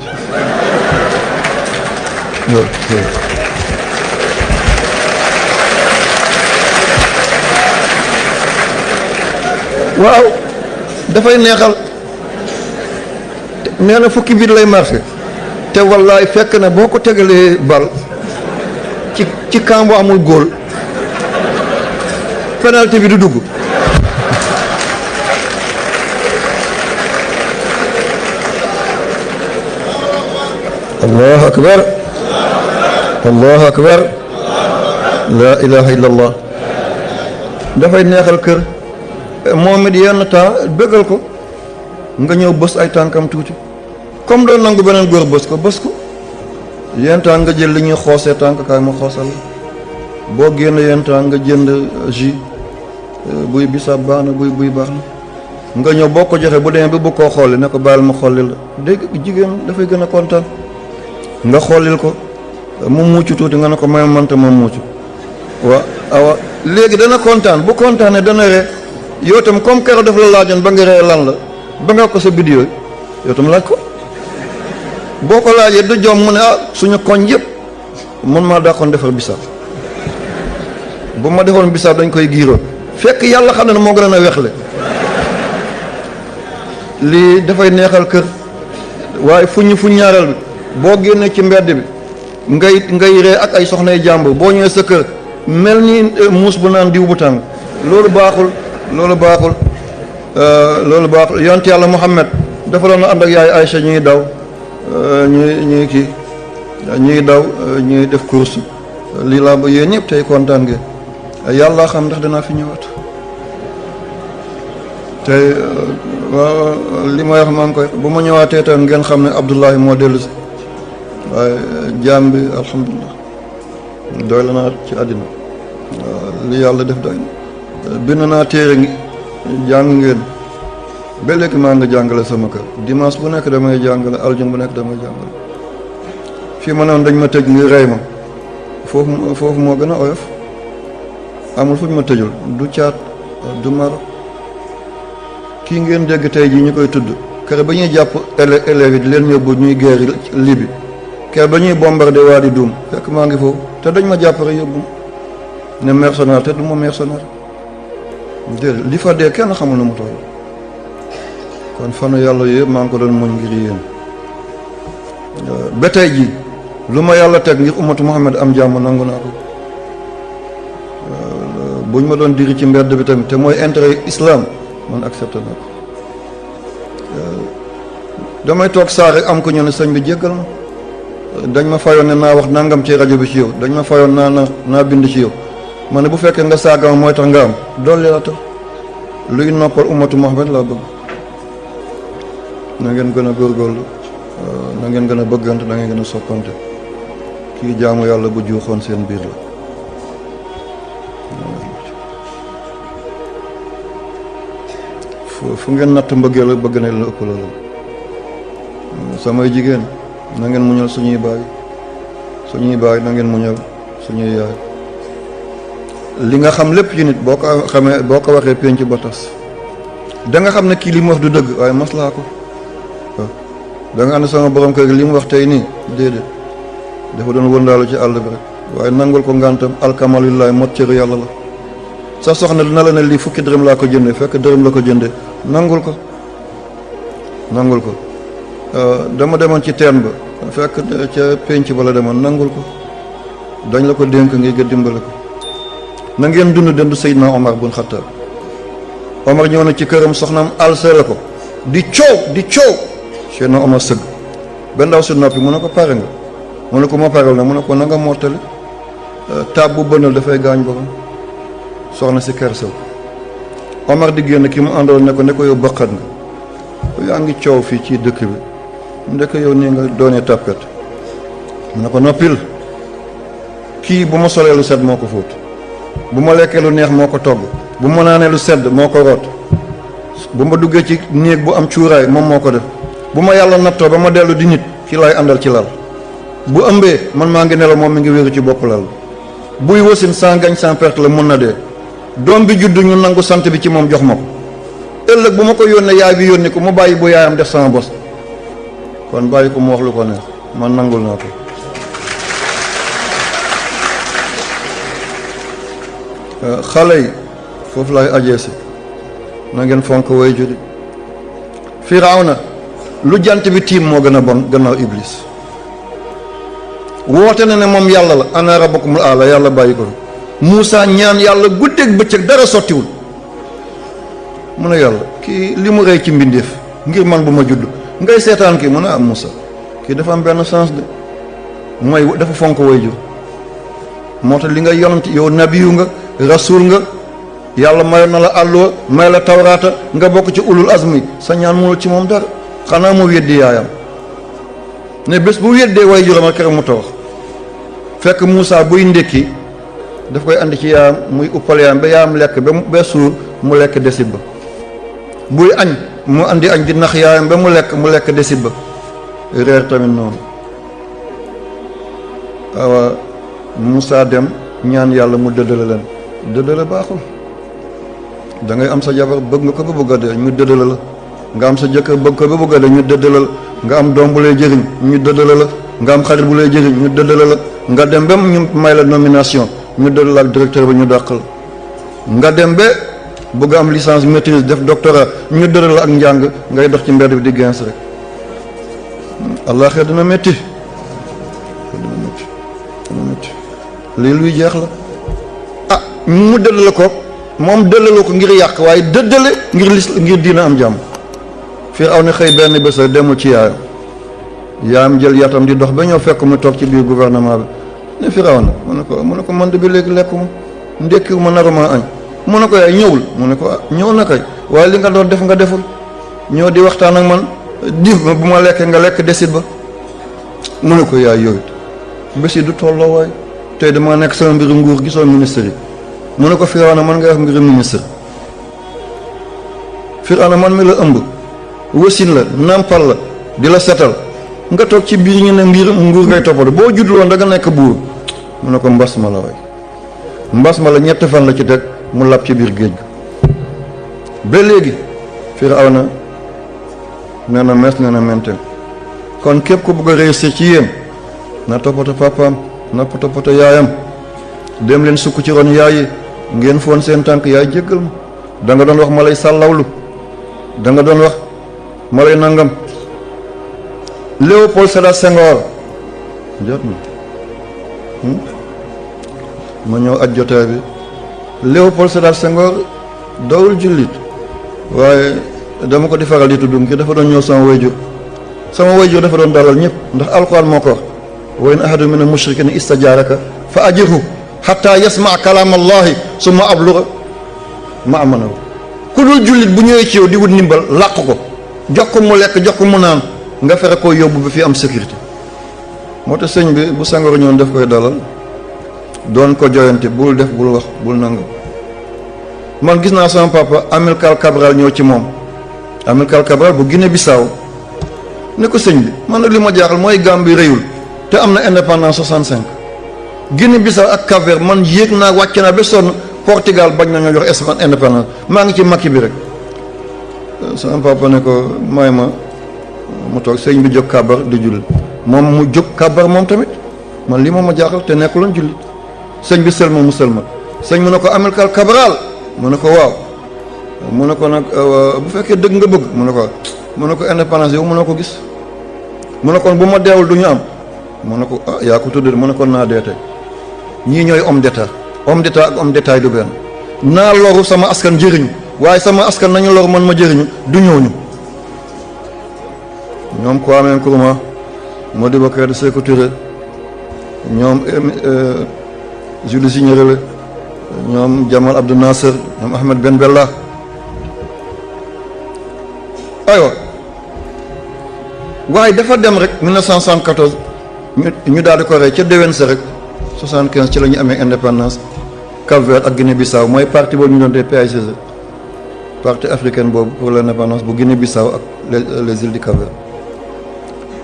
waaw dafay neexal nee na fukki bit lay marqué te wallaay fekk na boo ko tegalee bal ci camp bu amul góol penalty bi du dugg. allahu akbar allahu akbar la ilaha illallah. dafay neexal kër moom it yenn temps bëggal ko nga ñëw bës ay tànkam tuuti comme doon nangu beneen góor bës ko yenn temps nga jël li ñuy xoosee tànk kaay ma xoosal boo génn yenn temps nga jënd jus buy bisaab baax na buy baax na nga ñëw boo ko joxee bu demee bi bu koo xolli ne ko baal ma xollil la dégg jigéen dafay gën a kontaan nga xollil ko mu mucc tuuti nga ne ko may mante ma mucc awa léegi dana kontaan bu kontaanee dana ree yow tam comme keroog daf la laajoon ba nga ree lan la ba nga ko sa vidéo yow tam laaj ko boo ko laajee du jom mu ne suñu koñ yëpp man maa dàqoon defar bisaab bu ma defoon bisaab dañ koy giiroon fekk yàlla xam ne moo gën a wexle lii dafay neexal kër waaye fu ñaareel bi boo génnee ci mbedd bi ngay ree ak ay soxnay jàmbur boo ñëwee sa kër mel ni muus bu naan diw bu tàng loolu baaxul yonent yàlla Muhammad dafa doon ànd ak yaay Aïcha ñuy daw ñuy def course lii laa ba yéen ñëpp tey kontaan ngeen yàlla xam ndax danaa fi ñëwaat tey li may wax maa ngi koy bu ma ñëwaatee tam ngeen xam ne Abdullahi moo dellu si waaye jaam bi alhamdulilah doy la naa ci àddina li yàlla def doy na bind naa téere ngi jàng ngeen ba léegi maa nga jàngale sama kër dimanche bu nekk damay jàngale aljum bu nekk damay jàngale fii ma noon dañ ma tëj ngir rey ma foofu moo gën a oyof amul fu ñu ma tëjul du caat du mar kii ngeen dégg tey jii ñu koy tudd kër ba ñuy jàpp élèves yi di leen yóbbu ñuy guerre Libye kër ba ñuy bombardé waa di duum fekk maa ngi foofu te dañ ma jàpp rek yóbbu ne mercenaire te du ma mercenaire déedéet li fa dee kenn xamul na mu toll kon fanu yàlla yëpp maa ngi ko doon muñ ngir yéen ba tey ji lu ma yàlla teg ngir ummatu Muhammad am jàmm nangu naa ko buñ ma doon diri ci mbedd bi tamit te mooy intérêt islam man accepté naa ko damay toog saa rek am ko ñu ne sëñ bi jéggal ma dañ ma fayoon ne naa wax nangam ci rajo bi ci yow dañ ma fayoon naa bind ci yow ma ne bu fekkee nga saagama mooy tax nga am dolli la tax luy noppal ummatu Muhammad laa bëgg na ngeen gën a góorgóorlu na ngeen gën a bëggante na ngeen gën a soppante kii jaamu yàlla bu juuxoon seen biir la fu ngeen natt mbëggee la bëgg na la ëpp loolu samay jigéen na ngeen muñal suñuy baay na ngeen muñal suñuy yaay. li nga xam lépp ci nit boo ko xamee boo ko waxee penc ba tas da nga xam ne kii li mu wax du dëgg waaye maslaa ko waaw da nga ànd sama borom kër li mu wax tey nii déedéet dafa doon wëndaalu ci àll bi rek waaye nangul ko ngantam alkamalillahi mot cëru yàlla la. sa soxna dina la ne lii fukki dërëm laa ko jëndee fekk dërëm la ko jëndee nangul ko dama demoon ci teen ba fekk ca penc ba la demoon nangul ko dañ la ko dénk ngir nga dimbale ko. na ngeen dund Seydina Omar bun Xattaab. Omar ñëw na ci këram soxnaam alsere ko di coow Seydina Omar sëgg ba ndaw si noppi mu ne ko pare nga mu ne ko ma parel na mu ne ko na nga mottali taab bu bënal dafay gaañ borom soxna si kersal. Omar di génn ki mu àndoon ne ko yow baqat nga yaa ngi coow fii ci dëkk bi ndeke yow nii nga doonee tàppet mu ne ko noppil kii bu ma solee lu set moo ko fóot bu ma lekkee lu neex moo ko togg bu ma naanee lu sedd moo ko root bu ma duggee ci néeg bu am cuuraay moom moo ko def bu ma yàlla nattoo ba ma dellu di nit ci lay àndal ci lal bu ëmbee man maa ngi nelaw moom mi ngi wéeru ci bopp lal buy wasin sans gagne sans perte la mën na dee doom bi judd ñu nangu sant bi ci moom jox ma ko ëllëg bu ma ko yónnee yaay bi yónni ko mu bàyyi bu yaayam def sama bos kon bàyyi ko mu wax lu ko neex man nangul naa ko. xale yi foofu lay ajee si na ngeen fonk way juri. Firawna lu jant bi tiim moo gën a bon gannaaw Iblis woote na ne moom yàlla la ana rabbukumul aala yàlla bàyyi ko. Muusa ñaan yàlla guddeeg bëccëg dara sottiwul mu ne yàlla kii li mu rey ci mbindeef ngir man bu ma judd ngay seetaan kii mu ne am Muusa kii dafa am benn sens de mooy dafa fonk way jur moo tax li nga yonent yow nabiyu nga rasul nga yàlla may na la àlluwa may la tawraata nga bokk ci ulul azmi sa ñaan mënul ci moom dara xanaa mu weddi yaayam ne bés bu weddee way juram ak mu tawax fekk Muusa buy ndékki daf koy andi ci yaayam muy uppal yaayam ba yaayam lekk ba suur mu lekk desit ba buy añ mu andi añ di nax yaayam ba mu lekk desit ba reer tamit noonu waaw Muusa dem ñaan yàlla mu dëddale leen dëddale baaxul da ngay am sa jabar bëgg nga ko ba bëgg a dee ñu dëddale la nga am sa jëkkër bëgg ko ba bëgg a dee ñu dëddale la nga am doom bu lay jëriñ ñu dëddale la nga am xarit bu lay jëriñ ñu dëddale la nga dem ba ñu may la nomination ñu dëddale ak directeur ba ñu dàqal nga dem ba bëgg am licence maîtrise def doctorat ñu dëddale ak njàng ngay dox ci mbedd bi di gens rek allah xëy dina métti lii luy jeex la ah mu dëddale ko moom dëddale ko ngir yàq waaye dëddale ngir diina am jàmm. Firawna xëy benn bés a demul ci yaayam jël yatam di dox ba ñëw fekk mu toog ci biir gouvernement bi ne Firawna mu ne ko man de bi léegi lekkuma ndékkiwu ma naruma añ mu ne ko yaay ñëwul mu ne ko ñëw na kay waaye li nga doon def nga deful ñëw di waxtaan ak man diif ma bu ma lekkee nga lekk desit ba mu ne ko yaay yooyu bés yi du tolloo waay tey dama nekk sama mbiru nguur gisoo ministre yi mu ne ko Firawna man ngay wax mbiru ministre Firawna man mi la ëmb wasin la nampal la di la setal nga toog ci biir ñu ne mbir nguur ngay toppatoo boo juddul woon da nga nekk buur mu ne ko mbas ma la waay mbas ma la ñett fan la ci teg mu lab ci biir géej gi ba léegi Firawna nee na mes nee na menten kon képp ku bëgg a réussir ci yéen na toppatoo papaam na toppatoo yaayam dem leen sukk ci ron yaay yi ngeen foon seen tànk yaay jéggal ma da nga doon wax ma lay sàllawlu da nga doon wax ma lay nangam Léopold Sédar Senghor jot na ma ñëw aj jotaay bi Léopold Sédar Senghor dawul jullit waaye dama ko di faral di tuddum ki dafa doon ñëw sama wayjur dafa doon dalal ñëpp ndax alquran moo ko wax wa in ahadun mina mushrikiina istajaaraka fa ajirhu hatta yasmaa kalaam allahi summa ablugha ma'manahu ku dul jullit bu ñëwee ci yow di wut ndimbal làq ko jox ko mu lekk jox ko mu naan nga fexe koo yóbbu bi fi am sécurité moo tax sëñ bi bu Senghor ñoon def koy dalal doon ko joyante bul def bul wax bul nangam man gis naa sama papa Amilcar Cabral ñëw ci moom Amilcar Cabral bu Guinée Bissau ne ko sëñ bi man nag li ma jaaxal mooy Gambie réyul te am na indépendance 65 Guinée-Bissau ak Cap-Vert man yéeg naa wàcc naa ba sonn Portugal bañ nañoo jox Espagne indépendance maa ngi ci makki bi rek sama papa ne ko may ma mu toog sëñ bi jóg kàbbar di julli moom mu jóg kàbbar moom tamit man lii moom ma jaaxal te nekkuloon julli sëñ bi sëlma mu sëlma sëñ mu ne ko Amilcar Cabral mu ne ko waaw mu ne ko nag bu fekkee dëgg nga bëgg mu ne ko indépendance yow mu ne ko gis mu ne kon bu ma deewul du ñu am mu ne ko ah yaa ko tudd mu ne ko naa dee tey ñii ñooy homme d'état ak homme d'état du benn naa loru sama askan jëriñu waaye sama askan nañu loru man ma jëriñu du ñooñu ñoom Kwame Nkrumah Modibo Keïta Sékou Touré ñoom Julius Nyerere ñoom Jamal Abdel Nasser ñoom Ahmed Ben Bella aywa waaye dafa dem rek 1974 ñu daal di ko rey ca déwén sa rek 75 ci la ñu amee indépendance Cap-Vert ak Guinée-Bissau mooy parti boobu ñu doon dee PAICC parti africaine boobu pour l'indépendance bu Guinée-Bissau ak les îles du Cap-Vert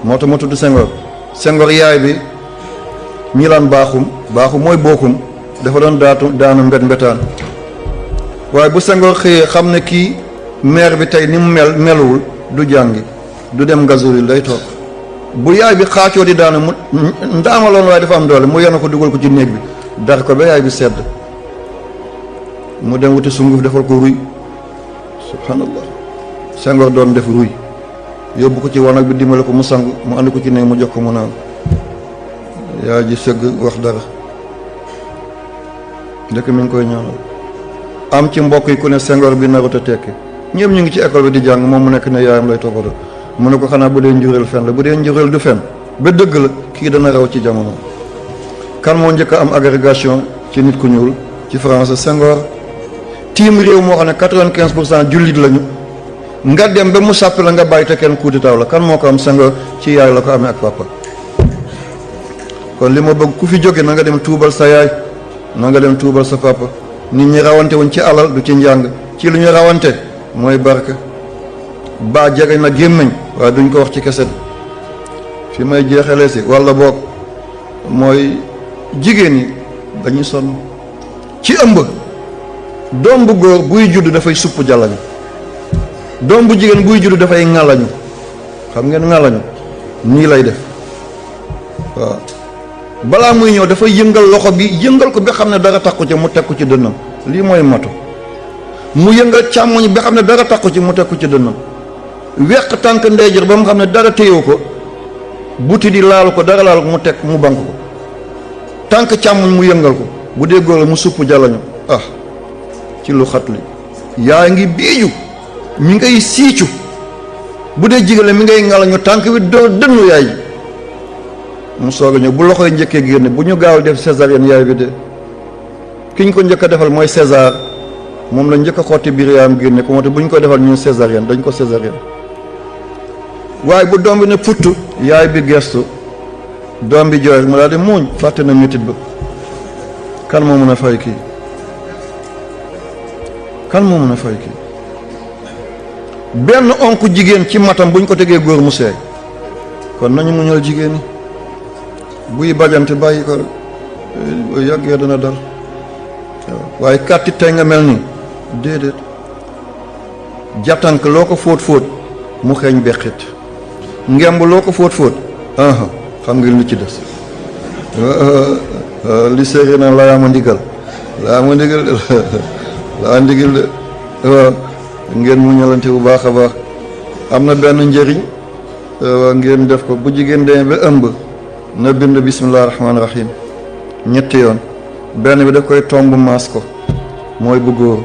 moo tax ma tudd Senghor yaay bi ñi laan baaxum mooy bokkum dafa doon daanu mbetaan waaye bu Senghor xëyee xam ne kii maire bi tey ni mu meluwul du jàngi du dem Ngazouril day toog bu yaay bi xaacoo di daanu mu ndaamaloon waaye dafa am doole mu yenu ko dugal ko ci néeg bi dar ko ba yaay bi sedd mu dem wuti sunguf defal ko ruy subhanallah Senghor doon def ruy yóbbu ko ci wanag bi dimbale ko mu sangu mu andi ko ci néeg mu jox ko mu naan yaay ji sëgg wax dara ndekk mi ngi koy ñaanal am ci mbokk yi ku ne Senghor bi narut a tekki ñëpp ñu ngi ci école bi di jàng moom mu nekk ne yaayam lay toppatoo mu ne ko xanaa bu dee njureel fen la bu dee njureel du fen ba dëgg la kii dana raw ci jamono kan moo njëkk a am agrégation ci nit ku ñuul ci France Senghor tiim réew moo xam ne 95% jullit lañu nga dem ba mu sàppi la nga bàyyi te kenn coup d'état la kan moo ko am Senghor ci yaay la ko amee ak papa kon li ma bëgg ku fi jóge na nga dem tuubal sa yaay na nga dem tuubal sa papa nit ñi rawante wuñ ci alal du ci njàng ci lu ñu rawante mooy barke baa jege na gémmiñ waaye duñ ko wax ci keset fi may jeexalee si walla boog mooy jigéen ñi dañuy sonn ci ëmb doom bu góor buy judd dafay supp jàllañu doom bu jigéen buy judd dafay ŋàllañu xam ngeen ŋàllañu nii lay def waaw balaa muy ñëw dafa yëngal loxo bi yëngal ko ba xam ne dara takku ci mu teg ko ci dënnam lii mooy matu mu yëngal càmmoñ bi xam ne dara takku ci mu teg ko ci dënnam weq tànk ndeyjër ba mu xam ne dara téyewu ko buti di laalu ko dara laalu ko mu teg mu bank ko tànk càmmoñ mu yëngal ko bu dee góor la mu supp jàllañu ci lu xat li yaa ngi biiju mi ngay siicu bu dee jigéen la mi ngay ngalañu tànk bi doo dënnu yaay ji mu soog a ñëw bu loxoy njëkkee génne bu ñu gaaw def césarienne yaay bi de ki ñu ko njëkk a defal mooy César moom la njëkk a xotti biir yaayam génne ko moo tax bu ñu ko defal ñun césarienne dañ ko césarienne waaye bu doom bi ne putt yaay bi gestu doom bi jooy mu daal di muuñ fàtte na métit ba kan moo mën a fay kii kan moo mën a fay kii benn onk jigéen ci matam bu ñu ko tegee góor mu seey kon nañu muñal jigéen ñi buy bajante bàyyi ko bu yàggee dana dal waaye kàtti tey nga mel ni déedéet jàttank loo ko fóot mu xeeñ beqit ngemb loo ko fóot xam nga li ci des li séeréer na laa ma ndigal laa ndigal de waaw ngeen muñalante bu baax a baax am na benn njëriñ ngeen def ko bu jigéen demee ba ëmb na bind bismillah rahmaani rahim ñetti yoon benn bi daf koy tomb maas ko mooy bu góor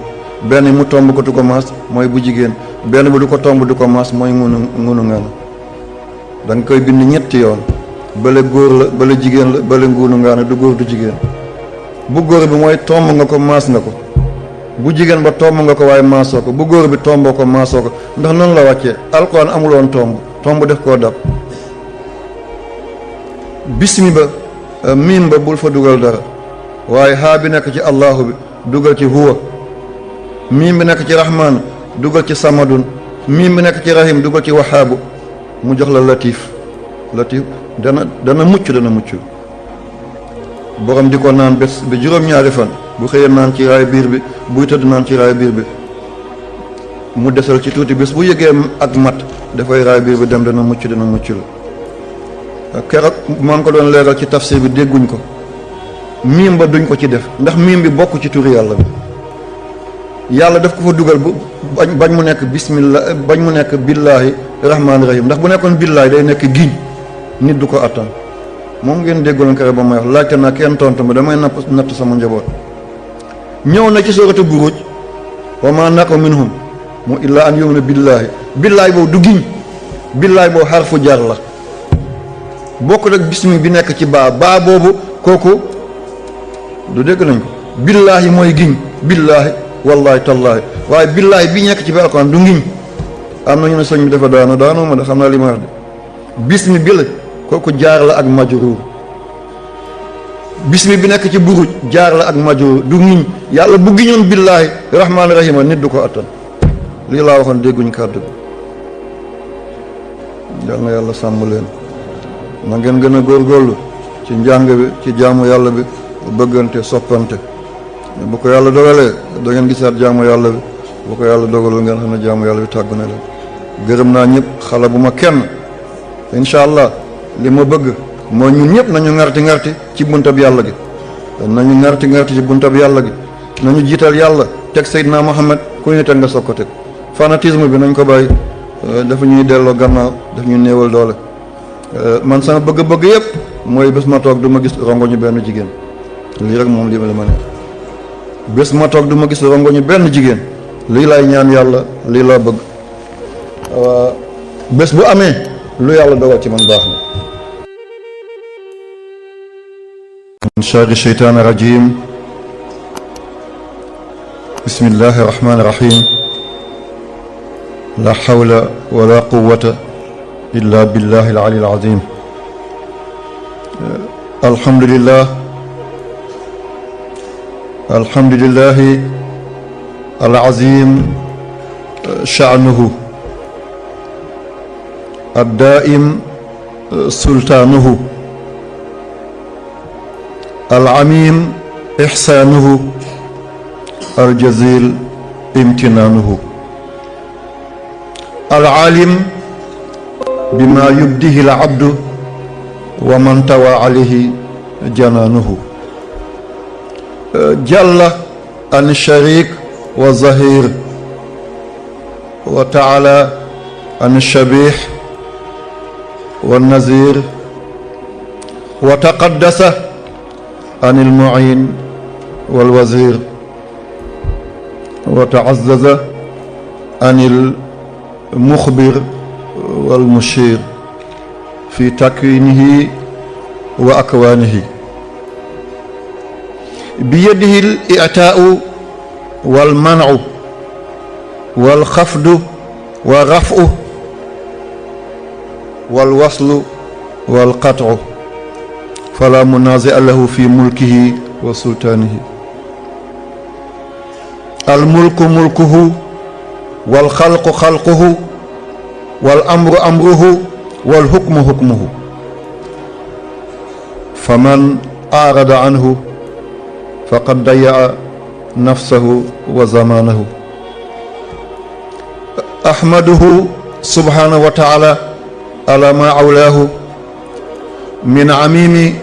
benn mu tomb ko du ko maas mooy bu jigéen benn bi du ko tomb du ko maas mooy ngunu ngana da nga koy bind ñetti yoon bale góor la bale jigéen la bale ngunu ngana du góor du jigéen bu góor bi mooy tomb nga ko maas nga ko bu jigéen ba tomb nga ko waaye maasoo ko bu góor bi tomboo ko maasoo ko ndax noonu la wàccee alxuraan amuloon tomb def koo dab bismi ba miim ba bul fa dugal dara waaye haa bi nekk ci allahu bi dugal ci huwa miim bi nekk ci rahmaan dugal ci samadun miim bi nekk ci rahim dugal ci wahaabu mu jox la latif dana mucc borom di ko naan bés ba juróom-ñaari fan bu xëyee naan ci raay biir bi buy tëdd naan ci raay biir bi mu desal ci tuuti bés bu yëgee ak mat dafay raay biir bi dem dana mucc la keroog maa ngi ko doon leeral ci tafsir bi dégguñ ko miim ba duñ ko ci def ndax miim bi bokk ci turi yàlla bi yàlla daf ko fa dugal bu bañ mu nekk bismillah bañ mu nekk billaahi rahmaani rahim ndax bu nekkoon billaahi day nekk giñ nit du ko attan moom ngeen déggaloon keroog ba may wax laajte naa kenn tontu ma damay natt sama njaboot ñëw na ci sooratu buruj wa maa naqamu minhum mu illaa an yu'minu billaahi boobu du giñ billaahi boobu xarfu jar la bokk rek bismi bi nekk ci baa boobu kooku du dégg nañ ko billaahi mooy giñ billaahi wallaahi tallaahi waaye billaahi bi nekk ci biir alxuraan du ngiñ am na ñu ne sëñ bi dafa daanoo ma de xam naa li ma wax de bismi bi la kooku jaar la ak majruur bismi bi nekk ci buruj jaar la ak majruur du ngiñ yàlla bu giñoon billaahi rahmaani rahima nit du ko attan lii laa waxoon dégguñ kàddu bi yal na yàlla sàmm leen na ngeen gën a góorgóorlu ci njàng bi ci jaamu yàlla bi bëggante soppante bu ko yàlla dogalee da ngeen gisaat jaamu yàlla bi bu ko yàlla dogalul ngeen xam ne jaamu yàlla bi tàggu na leen gërëm naa ñëpp xala bu ma kenn incha allah li ma bëgg mooy ñun ñëpp nañu ngarti ci buntab yàlla gi nañu ngarti ci buntab yàlla gi nañu jiital yàlla teg Seydina Muhammad ku ñu teg nga soog ko teg fanatisme bi nañ ko bàyyi dafa ñuy delloo gannaaw daf ñuy néewal doole man sama bëgg-bëgg yëpp mooy bés ma toog du ma gis rongoñu benn jigéen lii rek moom lii ma ne bés ma toog du ma gis rongoñu benn jigéen lii laay ñaan yàlla lii laa bëgg bés bu amee lu yàlla dogal ci man baax na min sharri sheytaani rajim bismillahi rahmaani rahim la hawla wala quwwata illa billahi al-ali al-azim alhamdulillahi al-azim sha'nuhu ad-da'im sultanuhu al-amim ihsanuhu al-jazil imtinanuhu al-alim bima yubdihi al-abdu wa man tawa alayhi jananuhu jalla an sharik wa zahir wa ta'ala an shabih wa nazir wa taqaddasa an al-mu'in wal wazir wa ta'azzaza an al-mukhbir wal mushir fi takwinihi wa akwanihi biyadihi al-i'taa'u wal man'u wal xafdu wa raf'u wal waslu wal qat'u fala munaazi'a lahu fi mulkihi wa sultaanihi al mulku mulkuhu wal xalqu xalquhu wal amru amruhu wal hukmu hukmuhu faman a'rada anhu faqad dayya'a nafsahu wa zamanahu ahmaduhu subhanahu wa ta'ala ala ma awlahu min amimi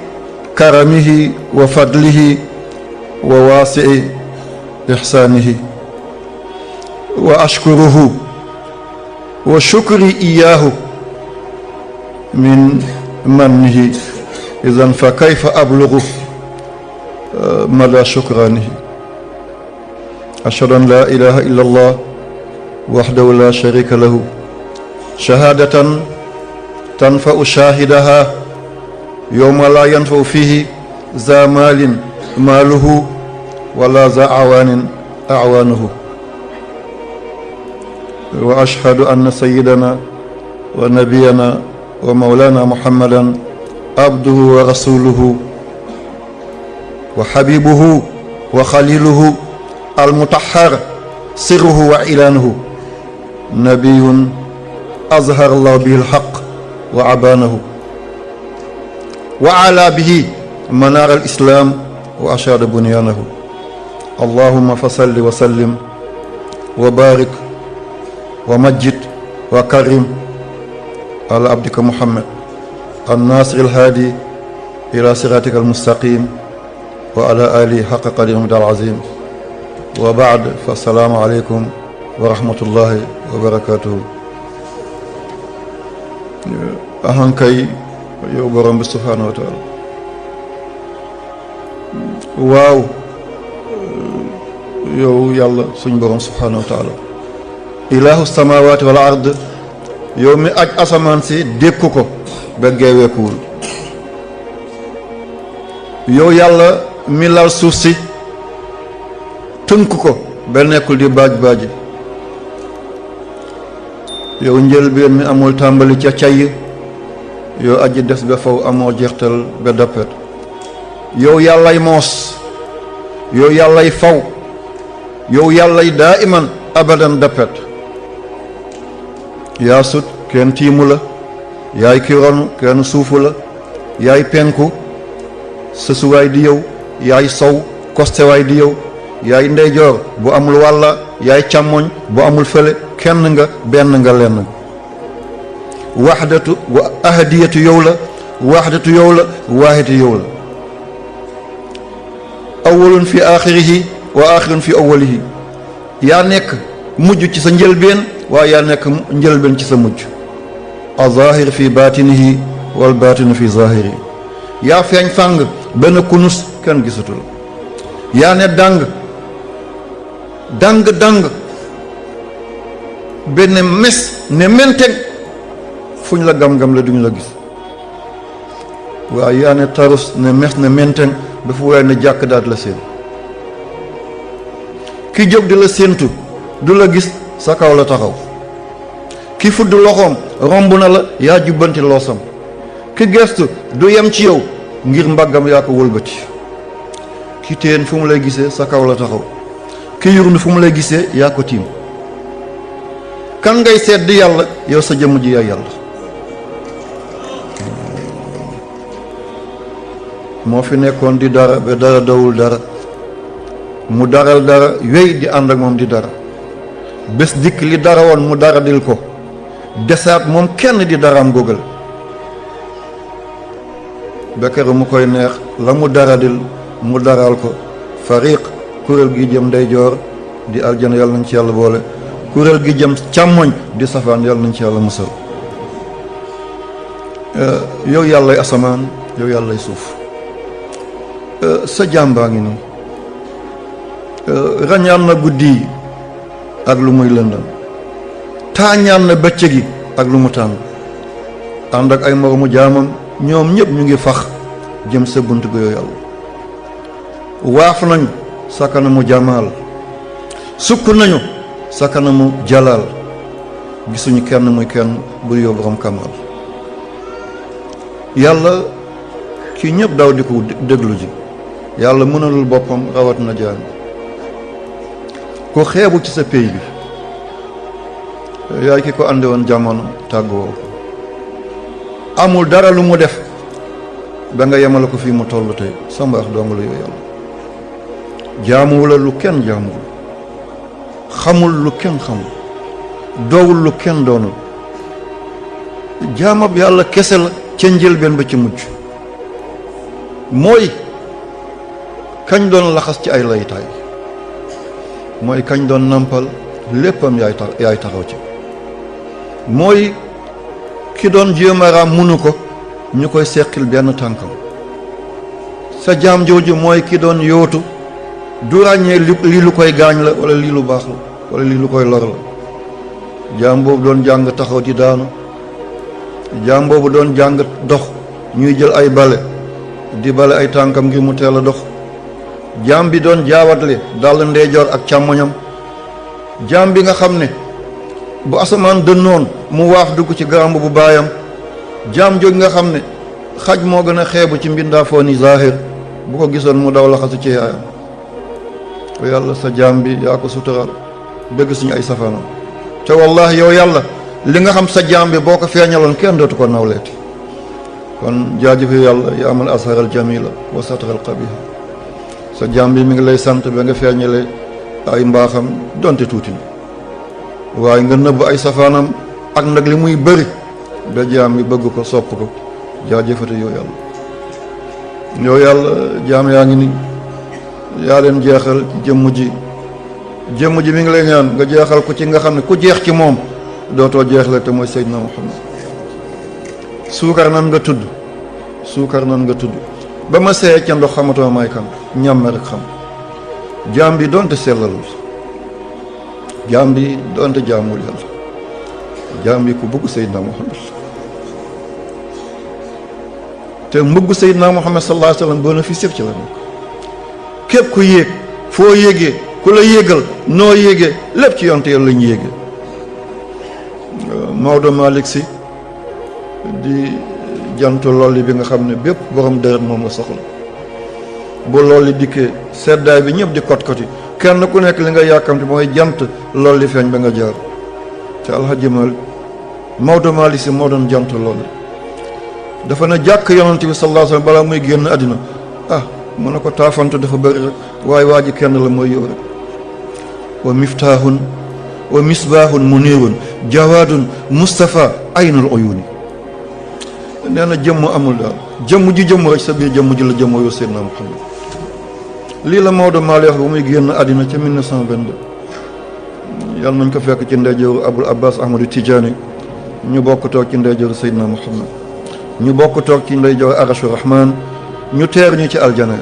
karamihi wa fadlihi wa wasi'i ihsanihi wa ashkuruhu wa shukri iyyahu min mannihi idhan fa kayfa ablughu mada shukranihi ashhadu an la ilaha illa allah wahdahu la sharika lahu shahadatan tanfa'u shahidaha yawma la yanfa'u fihi za malin maluhu wala za awanin awanuhu wa ashhadu anna sayyidana wa nabiyyana wa mawlana muhammadan abduhu wa rasuluhu wa habibuhu wa khaliluhu al-mutahhar sirruhu wa ilanuhu nabiyyun azhara Allahu bihi al-haqq wa abaanahu wa ala bihi manaar al islam wa ashaada bunyaanahu allahumma fa salli wa sallim wa barik wa majjid wa karim ala abdika muhammad الناصر الهادي إلى صراطك المستقيم وعلى آله حق قدره العظيم وبعد فالسلام عليكم ورحمة الله وبركاته ahankay yow borom bi subhaanahu wa taala waaw yow yàlla suñ borom subhaanahu wa taala ilaahu samaawaati wal ard yow mi aj asamaan si dékku ko ba geeweekuwul yow yàlla mi lal suuf si tënk ko ba nekkul di baaj baaji yow njëlbeen mi amul tàmbali ca cay yow aji des ba faw amoo jeextal ba dappet yow yàllay moos yow yàllay faw yow yàllay daa iman abadan dappet yaa sut kenn tiimu la yaay ki ronu kenn suufu la yaay penku sësuwaay di yow yaay sow kostewaay di yow yaay ndeyjoor bu amul wàlla yaay càmmoñ bu amul fële kenn nga benn nga lenn nga waxdatu wa ahadiyatu yow la waxdatu yow la waahidatu yow la awwalun fi aaxirihi wa aaxirun fi awwalihi yaa nekk mujj ci sa njëlbeen waaye yaa nekk njëlbeen ci sa mujj azahir fi baatinihi wal baatinu fi zahiri yaa feeñ fàng benn kunus kenn gisatu la yaa ne dang benn mes ne menteng fuñ la gam-gam la duñ la gis waaye yaa ne tarus ne mes ne menteng ba fu waaye ne jàkk daat la seen ki jóg di la séentu du la gis sa kaw la taxaw ki fudd loxoom romb na la yaa jubbanti loosam ki gestu du yem ci yow ngir mbaggam yaa ko wëlbati ki teen fu mu lay gisee sa kaw la taxaw ki yurndu fu mu lay gisee yaa ko tiim kan ngay seet di yàlla yow sa jëmm ji yaay yàlla moo fi nekkoon di dara ba dara dawul dara mu daral dara wéy di ànd ak moom di dara bés dikk li dara woon mu dara dil ko desaat moom kenn di daraam gógal bekkeru mu koy neex la mu daradil mu daral ko fariq kuréel gi jëm ndeyjoor di aljana yàlla nañ ci yàlla boole kuréel gi jëm càmmoñ di safaan yàlla nañ ci yàlla musal yow yàllay asamaan yow yàllay suuf sa jàmbaa ngi nii rañaan na guddi yi ak lu muy lëndam taañaan na bëccëg gi ak lu mu tàng ànd ak ay moromu jaamam ñoom ñëpp ñu ngi fax jëm sa bunt ga yow yàlla waaf nañu sa kanamu jamaal sukk nañu sa kanamu jalaal gisuñu kenn muy kenn bu yow borom kamal yàlla kii ñëpp daw di ko déglu ji yàlla mënalul boppam rawat na jaam ko xeebu ci sa pey bi yaay ki ko andi woon jamono tàgguwoo amul dara lu mu def ba nga yemale ko fii mu toll tey sa mbaax dong la yow yàlla jaamuwu la lu kenn jaamuwul xamul lu kenn xamul doowul lu kenn doonul jaamab yàlla kese la ca njëlbeen ba ci mujj mooy kañ doon laxas ci ay laytaay mooy kañ doon nampal léppam yaay taxaw ci mooy ki doon jéemaraam munu ko ñu koy seqil benn tànkam sa jaam jooju mooy ki doon yootu du ràññee lii lu koy gaañ la wala lii lu baax la wala lii lu koy lor la jaam boobu doon jàng taxaw di daanu jaam boobu doon jàng dox ñuy jël ay bale di bale ay tànkam ngir mu teel a dox jaam bi doon jaawatle dal ndeyjoor ak càmmoñam jaam bi nga xam ne bu asamaan dënnoon mu waaf dugg ci garamb bu baayam jaam jóg nga xam ne xaj moo gën a xeebu ci mbindaafoo ni zahir bu ko gisoon mu daw laxasu ci yaayam yàlla sa jaam bi yaa ko sutural bëgg suñu ay safaanam te wallahi yow yàlla li nga xam sa jaam bi boo ko feeñaloon kenn dootu ko nawleeti. kon jaajëfe yàlla ya amal asharal jamila wa satral qabiha. sa jaam bi mi ngi lay sant ba nga feeñale ay mbaaxam donte tuuti na waaye nga nëbb ay safaanam ak nag li muy bëri ba jaam bi bëgg ko sopp ko jaajëfate yow yàlla. yow yàlla jaam yaa ngi ni yaa leen jeexal jëmm ji mi ngi lay ñaan nga jeexal ko ci nga xam ne ku jeex ci moom dootoo jeexle te mooy Seydina Muhammad. suukar nan nga tudd ba ma seey ca ndox xamatoo may kan ñàmme rek xam. jaam bi doonte sellalul, jaam bi doonte jaamul yàlla, jaam bi ku bëgg Seydina Muhammad te mbëgg Seydina Muhammad sallallahu alayhi wa sallam bénéfice ci la nekk. képp ku yéeg foo yéegee ku la yéegal noo yéegee lépp ci yonte yàlla lañu yéegee. Maodo Malick Sy di jantu lolli bi nga xam ne bépp borom deret moom nga soxla. bu lolli dikkee seddaay bi ñëpp di kot-koti kenn ku nekk li nga yàkkamti mooy jant lolli feeñ ba nga jaar te Alhaji Maodo Malick Sy moo doon jant lolli. dafa na jàkk yonante bi sallallahu alayhi wa sallam balaa muy génn àddina mu ne ko taafantu dafa bëri rek waaye waa ji kenn la mooy yow rek. wa miftahun wa misbahun munirun jawadun Mustafa aynul uyuni. nee na jëmm amul daal jëmm ji jëmm rek sa biir jëmm ji la jëmm yow Seydina Muhammad. lii la Maodo Malick wax ba muy génn àddina ca 1922 yàlla nañ ko fekk ci ndeyjooru Abul Abbas Ahmadu Tijaani ñu bokk toog ci ndeyjooru Seydina Muhammad ñu bokk toog ci ndeyjooru Arashu Rahman ñu teer ñu ci aljana.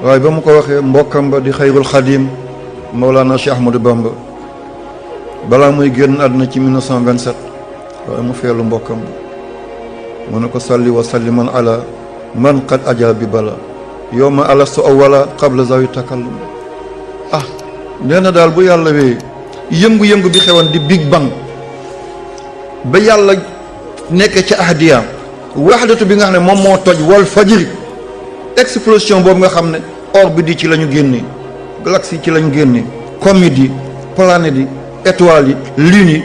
waaye ba mu ko waxee mbokkam ba di xayrul xadim Mawlana Cheikh Ahmadou Bamba balaa muy génn àddina ci 1927 waaye mu feelu mbokkam mu ne ko salli wa salliman ala man qad ajaabi bala yawma alastu awwala qabla zawi takallum. nee na daal bu yàlla wee yëngu-yëngu bi xewoon di big bang ba yàlla nekk ca ahdiyaam waxdatu bi nga xam ne moom moo toj wal fajri explosion boobu nga xam ne orbite yi ci la ñu génnee galaxie yi ci la ñu génnee comètes yi planètes yi étoiles yi lunes yi.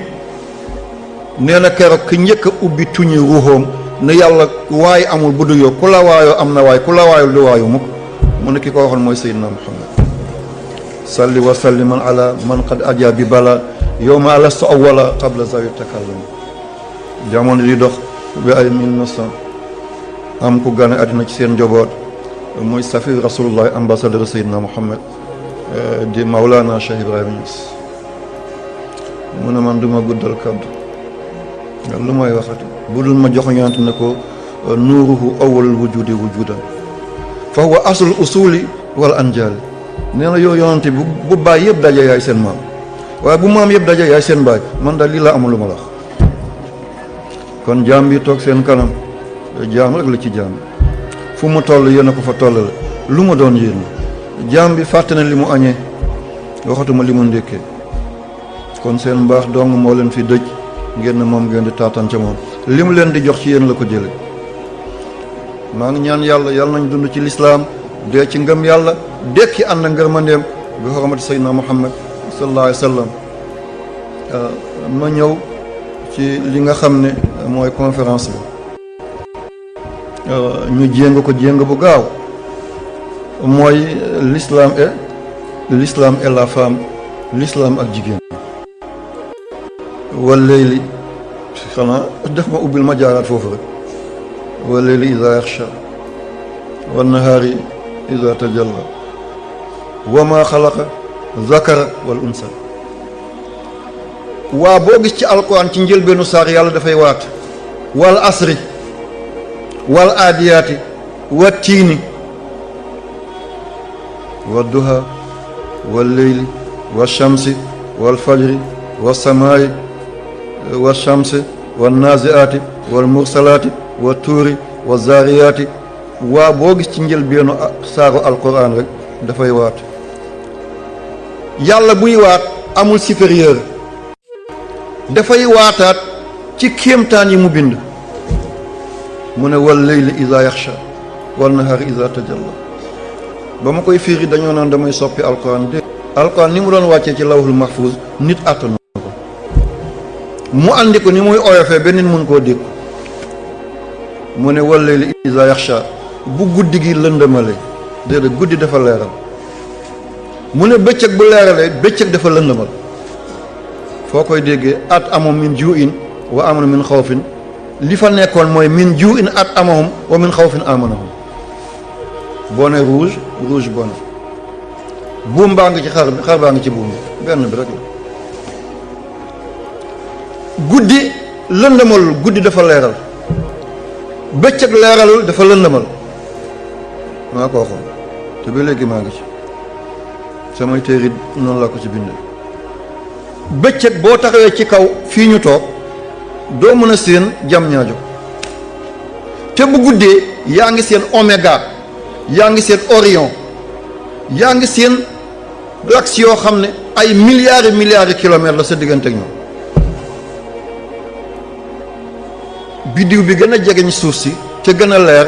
nee na keroog ki njëkk a ubbi tuñi ruuxoom ne yàlla waaye amul bu du yow ku la waayoo am na waay ku la waayul du waayu mukk mu ne ki ko waxoon mooy Seydina Muhammad. salli wa salliman ala man qad ajaabi bala yawma alastu awwala qabla zawi takallum. jamono di dox ba ay 1900 am ku gane àddina ci seen njaboot muy safi rasulullah ambassadeur Seydina Muhammad di Maulana Cheikh Ibrahima Niass. mu ne man duma guddal kaddu lu may waxati bu dul ma jox ñaant ne ko nuuruhu awwalul wujudi wujudan fa huwa aslul usuli wal anjali. nee na yow yonante bu baay yëpp daje yaay seen maam waaye bu maam yëpp daje yaay seen baay man daal lii laa amul lu ma la wax. kon jaam bi toog seen kanam jaam rek la ci jaam fu mu toll yéen a ko fa toll la lu mu doon yéen jaam bi fàtte na li mu añee waxatuma li mu ndékkee. kon seen mbaax dong moo leen fi dëj ngeen ne moom ngeen di taataan ca moom li mu leen di jox ci yéen la ko jële. maa ngi ñaan yàlla nañ dund ci lislaam dee ci ngëm yàlla dekki ànd ngërmandeem bi xormati Seydina Muhammad sallallahu alayhi wa sallam. ma ñëw ci li nga xam ne mooy conférence bi ñu jéng ko jéng bu gaaw mooy l'islam et la femme, l'islam ak jigéen. wal layli xanaa def ma ubbil ma jaaraat foofu rek wal layli iza yaxsha wan nahaari iza tajalla wa ma xalaqa zakara wal unsa. waa boo gis ci alquran ci njëlbeenu saar yàlla dafay waat wal asri wal aadiyaati wa tiini wa duha wal leyli wa shamsi wal fajri wa samaayi wa shamsi wa naziaati wal mursalaati wa tuuri wa zaariyaati. waa boo gis ci njëlbeenu saaru alquran rek dafay waat. yàlla buy waat amul supérieur, dafay waataat ci kéemtaan yi mu bind. mu ne wal layli iza yaxsha wal nahaari iza tajalla. ba ma koy firi dañoo naan damay soppi alquran de alquran ni mu doon wàccee ci lawhul mahfuz nit attanu ko mu andi ko ni muy oyofee ba nit mun koo dégg mu ne wal layli iza yaxsha bu guddi gi lëndëmale déedéet guddi dafa leeral mu ne bëccëg bu leeralee bëccëg dafa lëndëmal foo koy déggee at amum min ju'in wa amana min xawfin li fa nekkoon mooy min ju'in at amahum wa min xawfin amanahum boo ne rouge bone buum baa ngi ci xar baa ngi ci buum bi benn bi rek la guddi lëndëmalul guddi dafa leeral bëccëg leeralul dafa lëndëmal maa ko waxoon te ba léegi maa ngi ci samay téere noonu laa ko ci bindee bëccëg boo taxawee ci kaw fii ñu toog doo mën a seen jam ñaajo te bu guddee yaa ngi seen oméga yaa ngi seen orion yaa ngi seen galaxie yoo xam ne ay milliards de kilomètres la sa diggante ak ñoom biddiw bi gën a jegeñ suuf si te gën a leer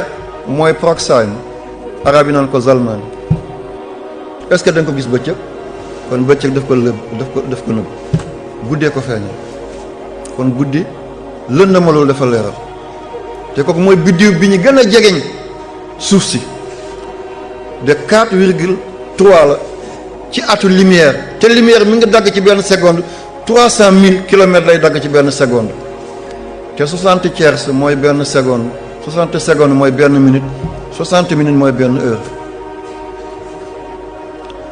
mooy Proxime arab yi naan ko Zalman est-ce que da nga ko gis bëccëg kon bëccëg daf ko nëbb guddee ko feeñal kon guddi lëndëmalul dafa leeral te kooku mooy biddiw bi ñu gën a jegeñ suuf si de 4,3 la ci atu lumière te lumière mi ngi dagg ci benn seconde 300 000 kilomètres lay dagg ci benn seconde te 60 tiers mooy benn seconde 60 secondes mooy benn minute 60 minutes mooy benn heure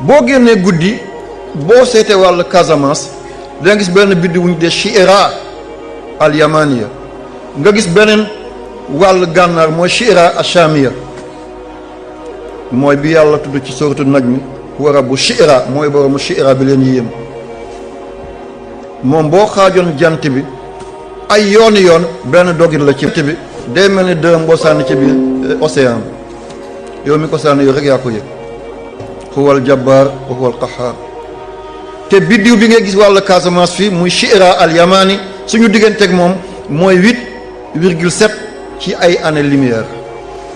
boo génnee guddi boo seetee wàllu Casamance da nga gis benn biddiw wuñ de Shi'ra al Yamaniya nga gis beneen wàllu gànnaar mooy Shi'ra ash-Shamiya mooy bi yàlla tudd ci sourate Najm wa rabbu Shi'ra mooy boromu Shi'ra bi leen yéem moom boo xaajoon jant bi ay yooni yoon benn dogit la ci bi day mel ni dërëm boo sànni ci biir océan bi yow mi ko sànni yow rek yaa ko yëg huwal jabbaar wa huwal qahhaar te biddiw bi ngay gis wàllu Casamance fii muy Shi'ra al Yamani suñu digganteeg moom mooy 8,7 ci ay années lumière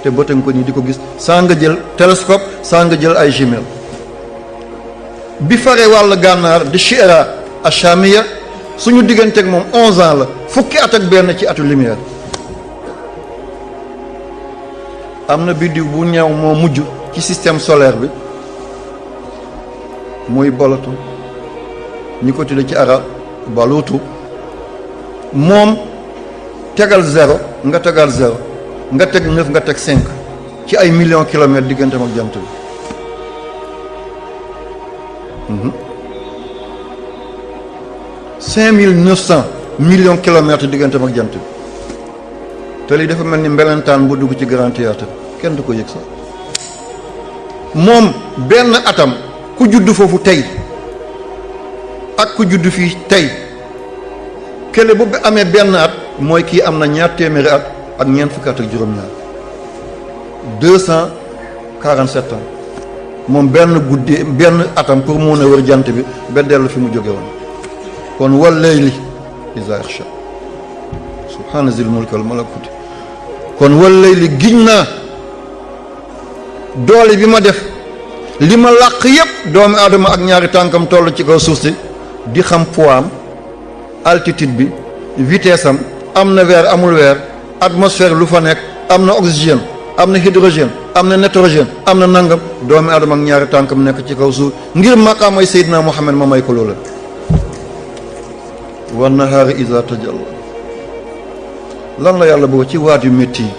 te bëtan ko nii di ko gis saa nga jël télescope saa nga jël ay jumelles bi fare wàllu gànnaar di Shi'ra ash-Shamiya suñu digganteeg moom 11 ans la fukki at ak benn ci atu lumière am na biddiw bu ñëw moo mujj ci système solaire bi muy bolatu ñi ko tudde ci arab baluutu moom tegal 0 nga tegal 0 nga teg 9 nga teg 5 ci ay millions kilomètres digganteem ak jant bi 5900 millions kilomètres digganteem ak jant bi te lii dafa mel ni mbelentaan bu dugg ci grand théâtre kenn du ko yëg sax moom benn atam ku judd foofu tey ak ku judd fii tey kële bu amee benn at mooy kii am na ñaar téeméeri at ak ñeent fukki at ak juróom-ñaar 247 ans moom benn guddi benn atam pour mun a wër jant bi ba dellu fi mu jóge woon kon wal layli iza yaxsha subhaana zil mulki wal malakuti kon wal layli giñ naa doole bi ma def li ma làq yépp doomu aadama ak ñaari tànkam toll ci kaw suuf si di xam poids am altitude bi vitesse am na weer amul weer atmosphère lu fa nekk am na oxygène am na hydrogène am na nitrogène am na nangam doomu aadama ak ñaari tànkam nekk ci kaw suuf ngir maqaamay Seydina Muhammad ma may ko loola wan nahaari iza tajalla lan la yàlla bëgg ci waat yu métti yi